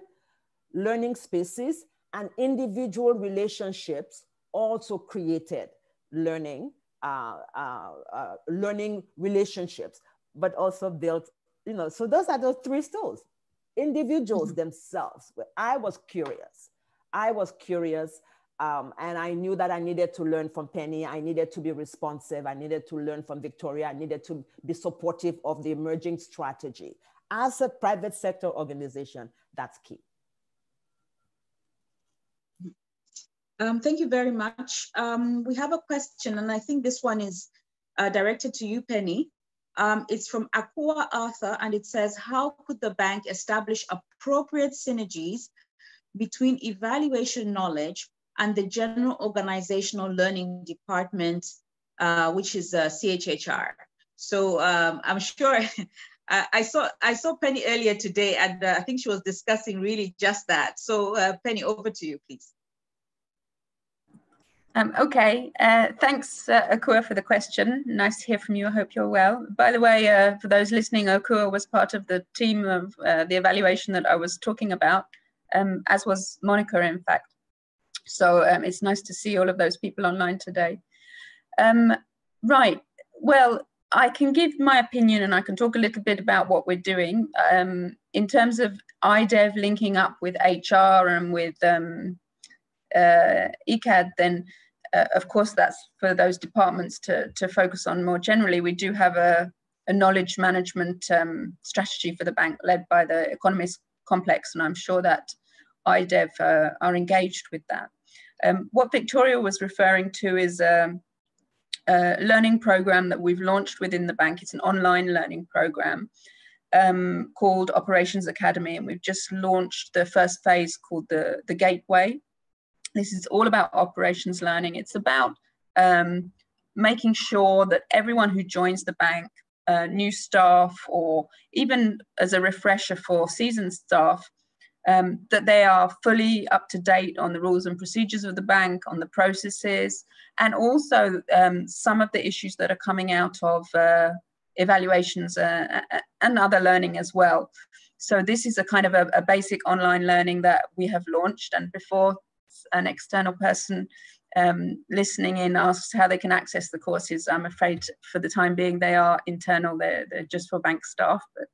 learning spaces and individual relationships also created learning relationships, but also built, you know, so those are those three stools. Individuals themselves. I was curious, and I knew that I needed to learn from Penny. I needed to be responsive. I needed to learn from Victoria. I needed to be supportive of the emerging strategy. As a private sector organization, that's key. Thank you very much. We have a question, and I think this one is directed to you, Penny. It's from Akua Arthur, and it says, how could the bank establish appropriate synergies between evaluation knowledge and the general organizational learning department, which is CHHR? So I'm sure I saw Penny earlier today, and I think she was discussing really just that. So Penny, over to you, please. Okay, thanks, Akua, for the question. Nice to hear from you. I hope you're well. By the way, for those listening, Akua was part of the team of the evaluation that I was talking about, as was Monica, in fact. So it's nice to see all of those people online today. Right, well, I can give my opinion and I can talk a little bit about what we're doing. In terms of IDEV linking up with HR and with ECAD, then of course that's for those departments to focus on more generally. We do have a knowledge management strategy for the bank led by the economist complex, and I'm sure that IDEV are engaged with that. What Victoria was referring to is a learning program that we've launched within the bank. It's an online learning program called Operations Academy, and we've just launched the first phase called the Gateway. This is all about operations learning. It's about making sure that everyone who joins the bank, new staff, or even as a refresher for seasoned staff, that they are fully up to date on the rules and procedures of the bank, on the processes, and also some of the issues that are coming out of evaluations and other learning as well. So this is a kind of a basic online learning that we have launched, and before an external person listening in asks how they can access the courses, I'm afraid for the time being they are internal, they're just for bank staff, but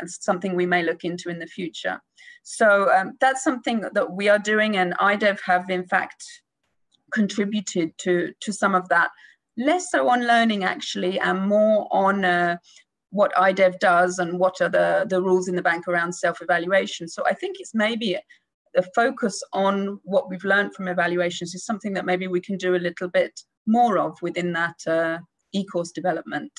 something we may look into in the future. So that's something that we are doing, and IDEV have in fact contributed to some of that, less so on learning actually, and more on what IDEV does and what are the rules in the bank around self-evaluation. So I think it's maybe the focus on what we've learned from evaluations is something that maybe we can do a little bit more of within that e-course development.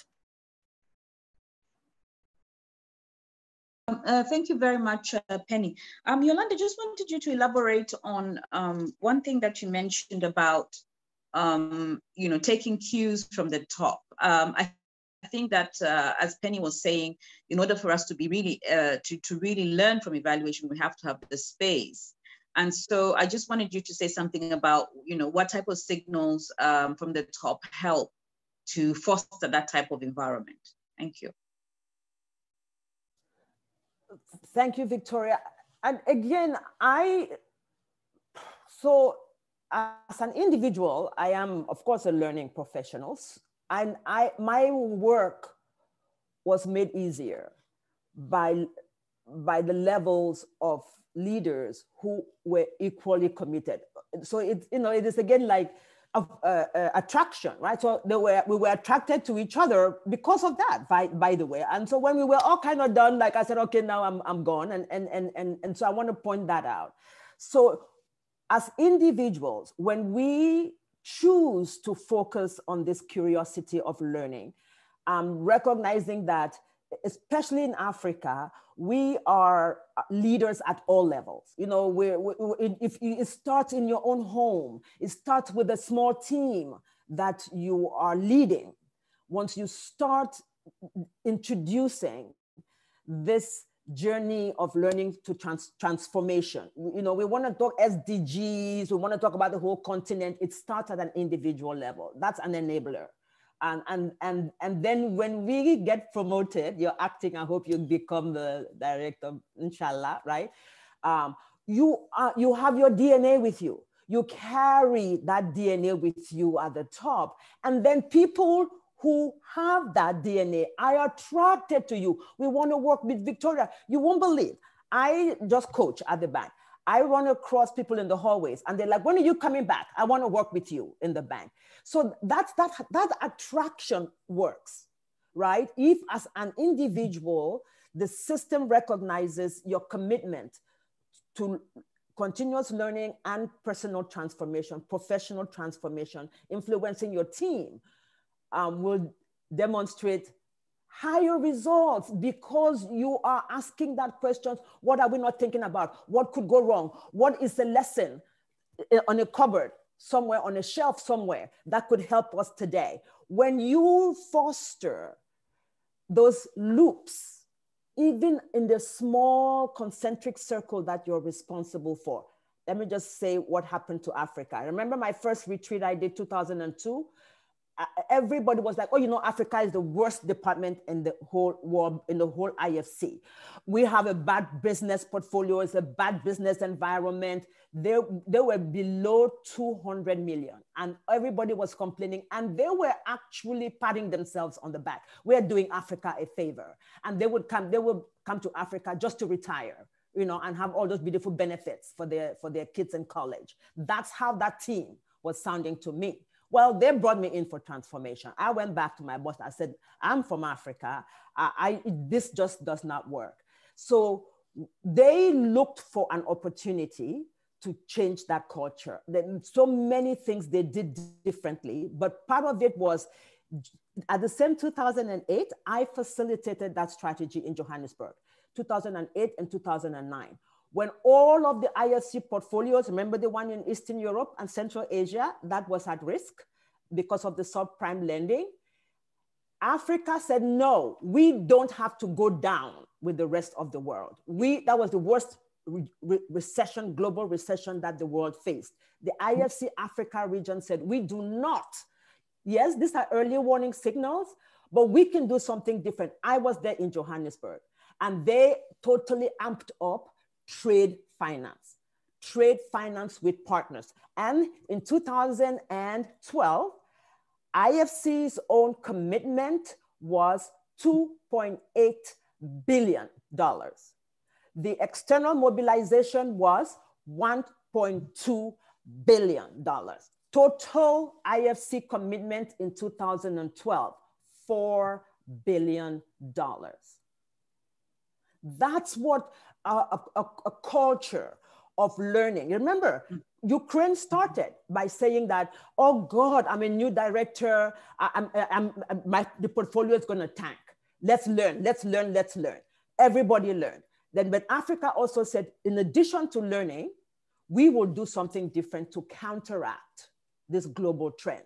Thank you very much, Penny. Yolanda, just wanted you to elaborate on one thing that you mentioned about, taking cues from the top. I think that, as Penny was saying, in order for us to be really, to really learn from evaluation, we have to have the space. And so I just wanted you to say something about, what type of signals from the top help to foster that type of environment. Thank you. Thank you, Victoria. And again, as an individual, I am, of course, a learning professional. And my work was made easier by the levels of leaders who were equally committed. So it is again like attraction, right? So we were attracted to each other because of that, by the way. And so when we were all kind of done, like I said, okay, now I'm gone, and so I want to point that out. So as individuals, when we choose to focus on this curiosity of learning, recognizing that, especially in Africa, we are leaders at all levels. If it starts in your own home, it starts with a small team that you are leading. Once you start introducing this journey of learning to transformation. We want to talk SDGs, we want to talk about the whole continent. It starts at an individual level. That's an enabler. And then when we get promoted, you're acting, I hope you become the director, inshallah, right? You have your DNA with you. You carry that DNA with you at the top. And then people who have that DNA are attracted to you. We want to work with Victoria. You won't believe. I just coach at the bank. I run across people in the hallways and they're like, when are you coming back? I want to work with you in the bank. So that attraction works, right? If as an individual, the system recognizes your commitment to continuous learning and personal transformation, professional transformation, influencing your team, will demonstrate higher results because you are asking that question, what are we not thinking about? What could go wrong? What is the lesson on a cupboard somewhere, on a shelf somewhere that could help us today? When you foster those loops, even in the small concentric circle that you're responsible for. Let me just say what happened to Africa. I remember my first retreat I did 2002. Everybody was like, oh, Africa is the worst department in the whole world, in the whole IFC. We have a bad business portfolio. It's a bad business environment. They were below 200 million and everybody was complaining and they were actually patting themselves on the back. We're doing Africa a favor. And they would come to Africa just to retire, and have all those beautiful benefits for their kids in college. That's how that team was sounding to me. Well, they brought me in for transformation. I went back to my boss. I said, I'm from Africa. This just does not work. So they looked for an opportunity to change that culture. There so many things they did differently, but part of it was At the same 2008, I facilitated that strategy in Johannesburg, 2008 and 2009. When all of the IFC portfolios, remember the one in Eastern Europe and Central Asia, that was at risk because of the subprime lending. Africa said, no, we don't have to go down with the rest of the world. That was the worst recession, global recession that the world faced. The IFC Africa region said, we do not. Yes, these are early warning signals, but we can do something different. I was there in Johannesburg, and they totally amped up trade finance with partners. And in 2012, IFC's own commitment was $2.8 billion. The external mobilization was $1.2 billion. Total IFC commitment in 2012, $4 billion. That's what a culture of learning. Remember, Ukraine started by saying that, oh God, I'm a new director, the portfolio is gonna tank. Let's learn, let's learn, let's learn. Everybody learned. Then when Africa also said, in addition to learning, we will do something different to counteract this global trend.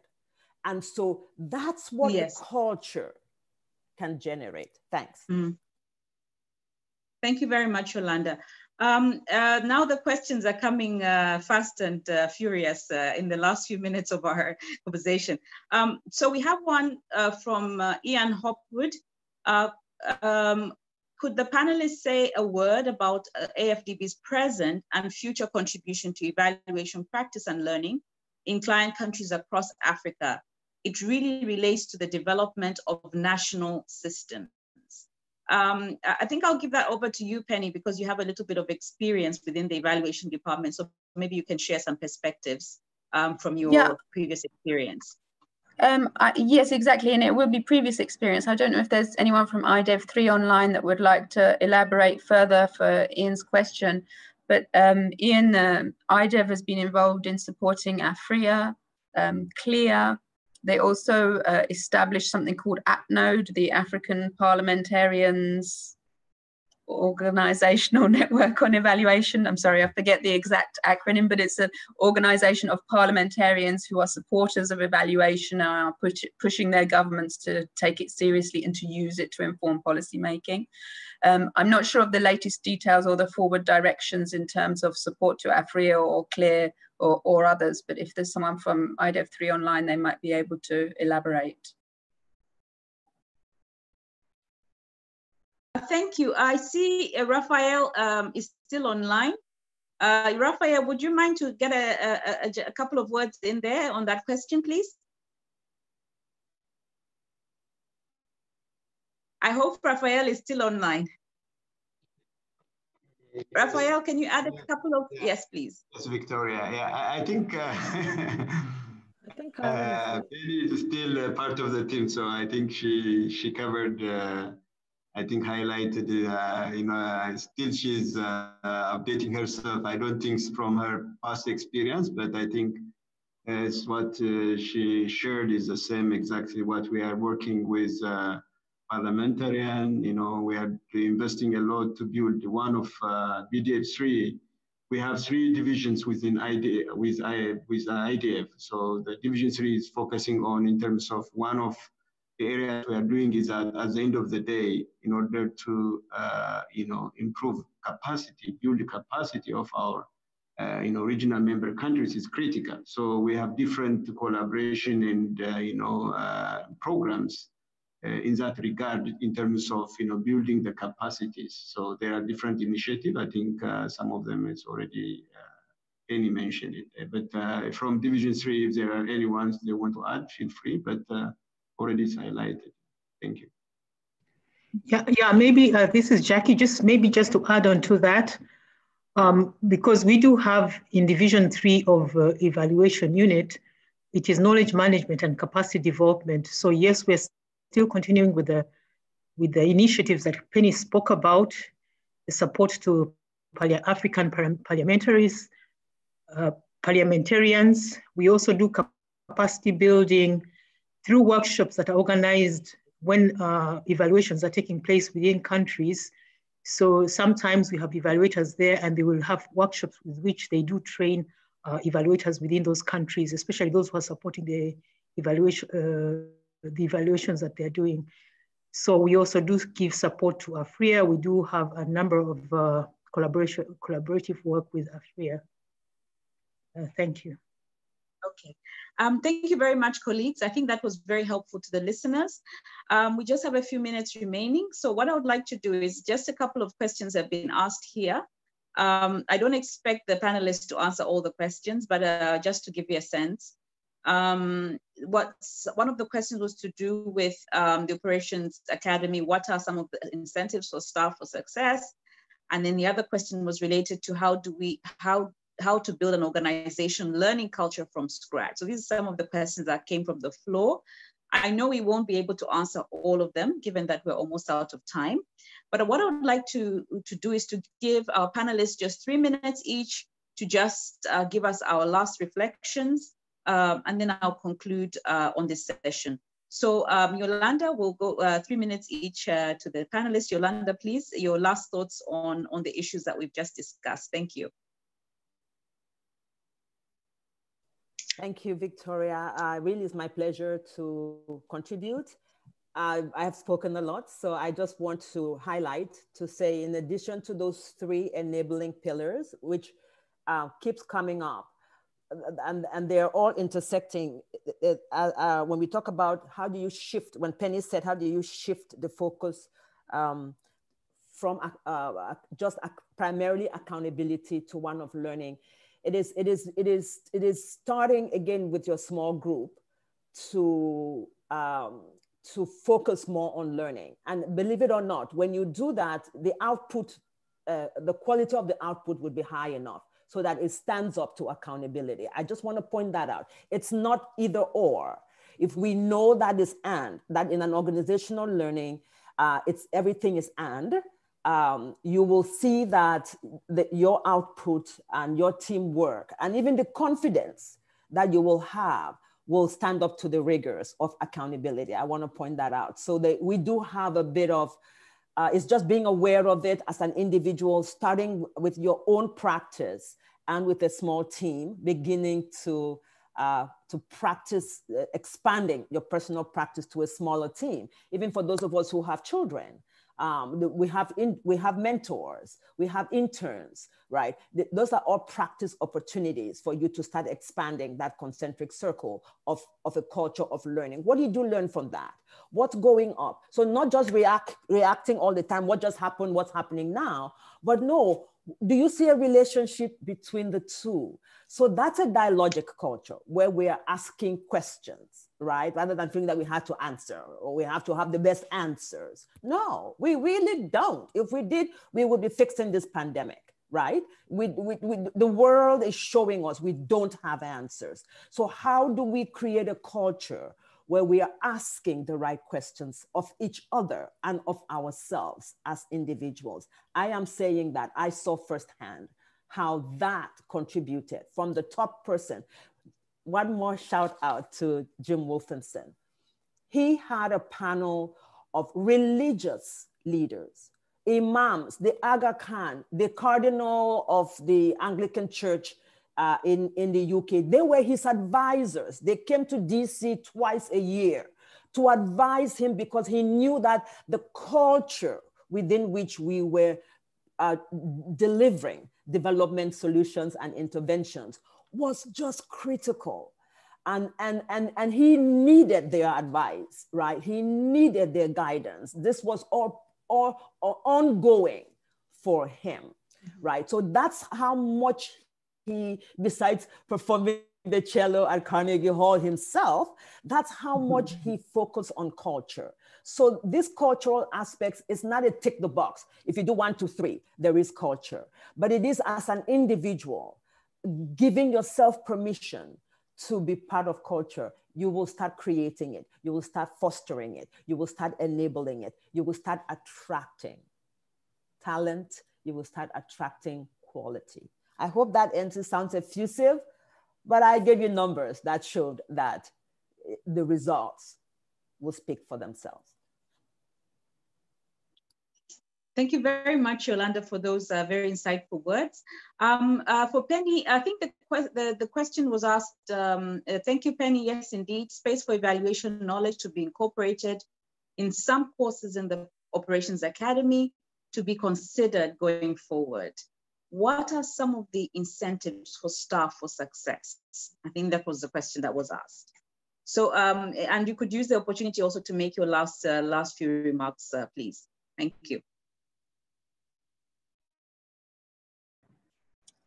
And so that's what the culture can generate. Thanks. Thank you very much, Yolanda. Now the questions are coming fast and furious in the last few minutes of our conversation. So we have one from Ian Hopwood. Could the panelists say a word about AfDB's present and future contribution to evaluation practice and learning in client countries across Africa? It really relates to the development of national systems. I think I'll give that over to you, Penny, because you have a little bit of experience within the evaluation department. So maybe you can share some perspectives from your previous experience. Yes, exactly. And it will be previous experience. I don't know if there's anyone from IDEV 3 online that would like to elaborate further for Ian's question. But Ian, IDEV has been involved in supporting AFRIA, CLEAR. They also established something called APNODE, the African Parliamentarians Organizational Network on Evaluation. I'm sorry, I forget the exact acronym, but it's an organization of parliamentarians who are supporters of evaluation and are pushing their governments to take it seriously and to use it to inform policy making. I'm not sure of the latest details or the forward directions in terms of support to AFRIA or CLEAR or others, but if there's someone from IDEV 3 online, they might be able to elaborate. Thank you. I see Rufael is still online. Rufael, would you mind to get a couple of words in there on that question, please? I hope Rufael is still online. Rufael, can you add a couple of, yes, please. Yes, Victoria. Yeah, I think Penny is still part of the team, so I think she covered, I think highlighted, still she's updating herself. I don't think it's from her past experience, but I think it's what she shared is the same exactly what we are working with parliamentarian. We are investing a lot to build one of BDF3. We have 3 divisions within with IDEV. So the division 3 is focusing on, in terms of one of the areas we are doing is at the end of the day, in order to improve capacity, build the capacity of our regional member countries is critical. So we have different collaboration and programs in that regard, in terms of building the capacities. So there are different initiatives. I think some of them is already Penny mentioned it. But from Division 3, if there are any ones they want to add, feel free. But already it's highlighted. Thank you. Yeah. Maybe this is Jackie. Just to add on to that, because we do have in Division 3 of Evaluation Unit, it is knowledge management and capacity development. So yes, we're still continuing with the initiatives that Penny spoke about, the support to African parliamentarians. We also do capacity building through workshops that are organized when evaluations are taking place within countries. So sometimes we have evaluators there, and they will have workshops with which they do train evaluators within those countries, especially those who are supporting the evaluations that they're doing. So we also do give support to AFRIA. We do have a number of collaborative work with AFRIA. Thank you. Okay. Thank you very much, colleagues. I think that was very helpful to the listeners. We just have a few minutes remaining. So what I would like to do is just a couple of questions have been asked here. I don't expect the panelists to answer all the questions, but just to give you a sense. One of the questions was to do with the Operations Academy. What are some of the incentives for staff for success? And then the other question was related to how to build an organization learning culture from scratch. So these are some of the questions that came from the floor. I know we won't be able to answer all of them, given that we're almost out of time. But what I would like to do is to give our panelists just 3 minutes each to just give us our last reflections, and then I'll conclude on this session. So Yolanda will go 3 minutes each to the panelists. Yolanda, please, your last thoughts on the issues that we've just discussed. Thank you. Thank you, Victoria. Really, it's my pleasure to contribute. I have spoken a lot, so I just want to highlight, to say, in addition to those 3 enabling pillars, which keeps coming up, and they're all intersecting. When we talk about how do you shift, when Penny said, how do you shift the focus from just primarily accountability to one of learning? It is starting again with your small group to focus more on learning. And believe it or not, when you do that, the output, the quality of the output would be high enough so that it stands up to accountability. I just want to point that out. It's not either or. If we know that is and, that in an organizational learning, everything is and, you will see that your output and your teamwork and even the confidence that you will have will stand up to the rigors of accountability. I want to point that out. So that we do have a bit of, it's just being aware of it as an individual, starting with your own practice and with a small team, beginning to practice expanding your personal practice to a smaller team. Even for those of us who have children, we have mentors, we have interns, right? Those are all practice opportunities for you to start expanding that concentric circle of a culture of learning. What do you learn from that? What's going up? So not just reacting all the time, what just happened, what's happening now, but no, do you see a relationship between the two? So that's a dialogic culture where we are asking questions, right? Rather than feeling that we have to answer or we have to have the best answers. No, we really don't. If we did, we would be fixing this pandemic, right? The world is showing us we don't have answers. So how do we create a culture where we are asking the right questions of each other and of ourselves as individuals? I am saying that I saw firsthand how that contributed from the top person. One more shout out to Jim Wolfenson. He had a panel of religious leaders, imams, the Aga Khan, the cardinal of the Anglican Church in the UK. They were his advisors. They came to DC twice a year to advise him because he knew that the culture within which we were delivering development solutions and interventions was just critical. And he needed their advice, right? He needed their guidance. This was all ongoing for him, right? So that's how much he, besides performing the cello at Carnegie Hall himself, that's how much he focused on culture. So this cultural aspects is not a tick the box. If you do 1, 2, 3, there is culture, but it is as an individual, giving yourself permission to be part of culture. You will start creating it. You will start fostering it. You will start enabling it. You will start attracting talent. You will start attracting quality. I hope that answer sounds effusive, but I gave you numbers that showed that the results will speak for themselves. Thank you very much, Yolanda, for those very insightful words. For Penny, I think the question was asked, thank you, Penny. Yes, indeed, space for evaluation knowledge to be incorporated in some courses in the Operations Academy to be considered going forward. What are some of the incentives for staff for success? I think that was the question that was asked. So, and you could use the opportunity also to make your last few remarks, please. Thank you.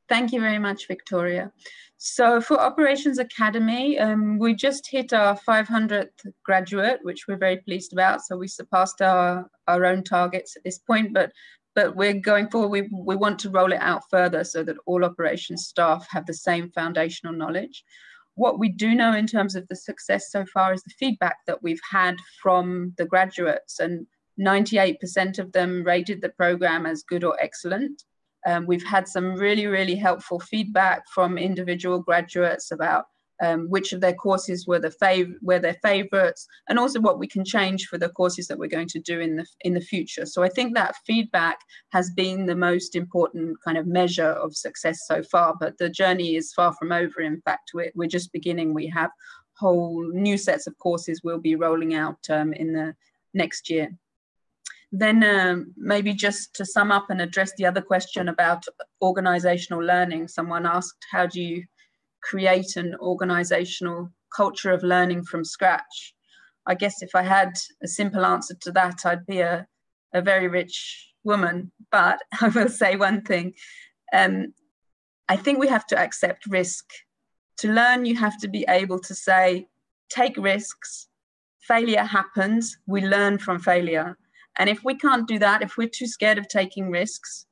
Thank you very much, Victoria. So for Operations Academy, we just hit our 500th graduate, which we're very pleased about. So we surpassed our own targets at this point, but we're going forward. We want to roll it out further so that all operations staff have the same foundational knowledge. What we do know in terms of the success so far is the feedback that we've had from the graduates, and 98% of them rated the program as good or excellent. We've had some really, really helpful feedback from individual graduates about which of their courses were their favorites, and also what we can change for the courses that we're going to do in the future. So I think that feedback has been the most important kind of measure of success so far, but the journey is far from over. In fact, we're just beginning. We have whole new sets of courses we'll be rolling out in the next year. Then maybe just to sum up and address the other question about organizational learning. Someone asked, how do you create an organizational culture of learning from scratch? I guess if I had a simple answer to that, I'd be a very rich woman. But I will say one thing. I think we have to accept risk. To learn, you have to be able to say, take risks. Failure happens. We learn from failure. And if we can't do that, if we're too scared of taking risks,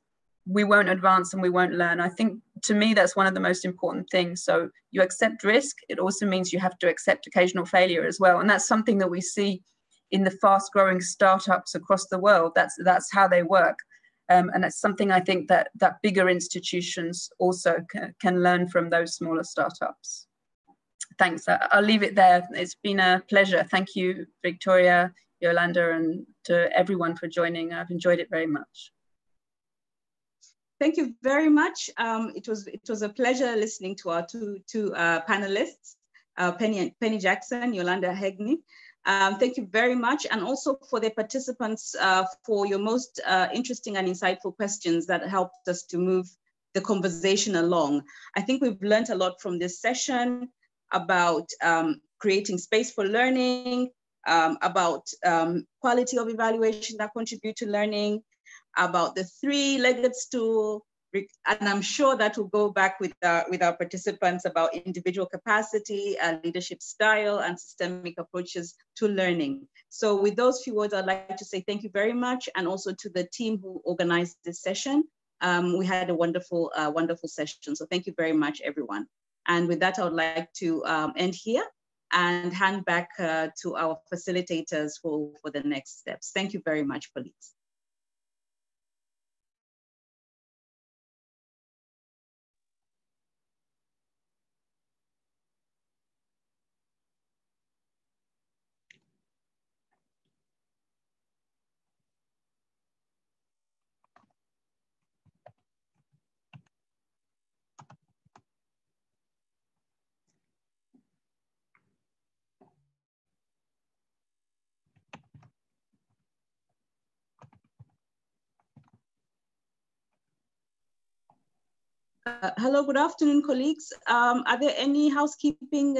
we won't advance and we won't learn. I think, to me, that's one of the most important things. So you accept risk. It also means you have to accept occasional failure as well. And that's something that we see in the fast-growing startups across the world. That's how they work. And that's something I think that bigger institutions also can learn from those smaller startups. Thanks. I'll leave it there. It's been a pleasure. Thank you, Victoria, Yolanda, and to everyone for joining. I've enjoyed it very much. Thank you very much. It was a pleasure listening to our two panelists, Penny Jackson, Yolanda Hegney. Thank you very much, and also for the participants for your most interesting and insightful questions that helped us to move the conversation along. I think we've learned a lot from this session about creating space for learning, about quality of evaluation that contribute to learning, about the three-legged stool, and I'm sure that will go back with our participants about individual capacity, leadership style, and systemic approaches to learning. So with those few words, I'd like to say thank you very much, and also to the team who organized this session. We had a wonderful session, so thank you very much, everyone. And with that, I would like to end here and hand back to our facilitators for the next steps. Thank you very much, colleagues. Hello, good afternoon, colleagues. Are there any housekeeping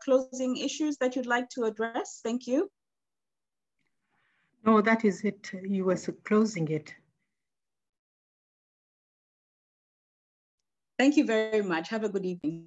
closing issues that you'd like to address? Thank you. No, that is it. You were closing it. Thank you very much. Have a good evening.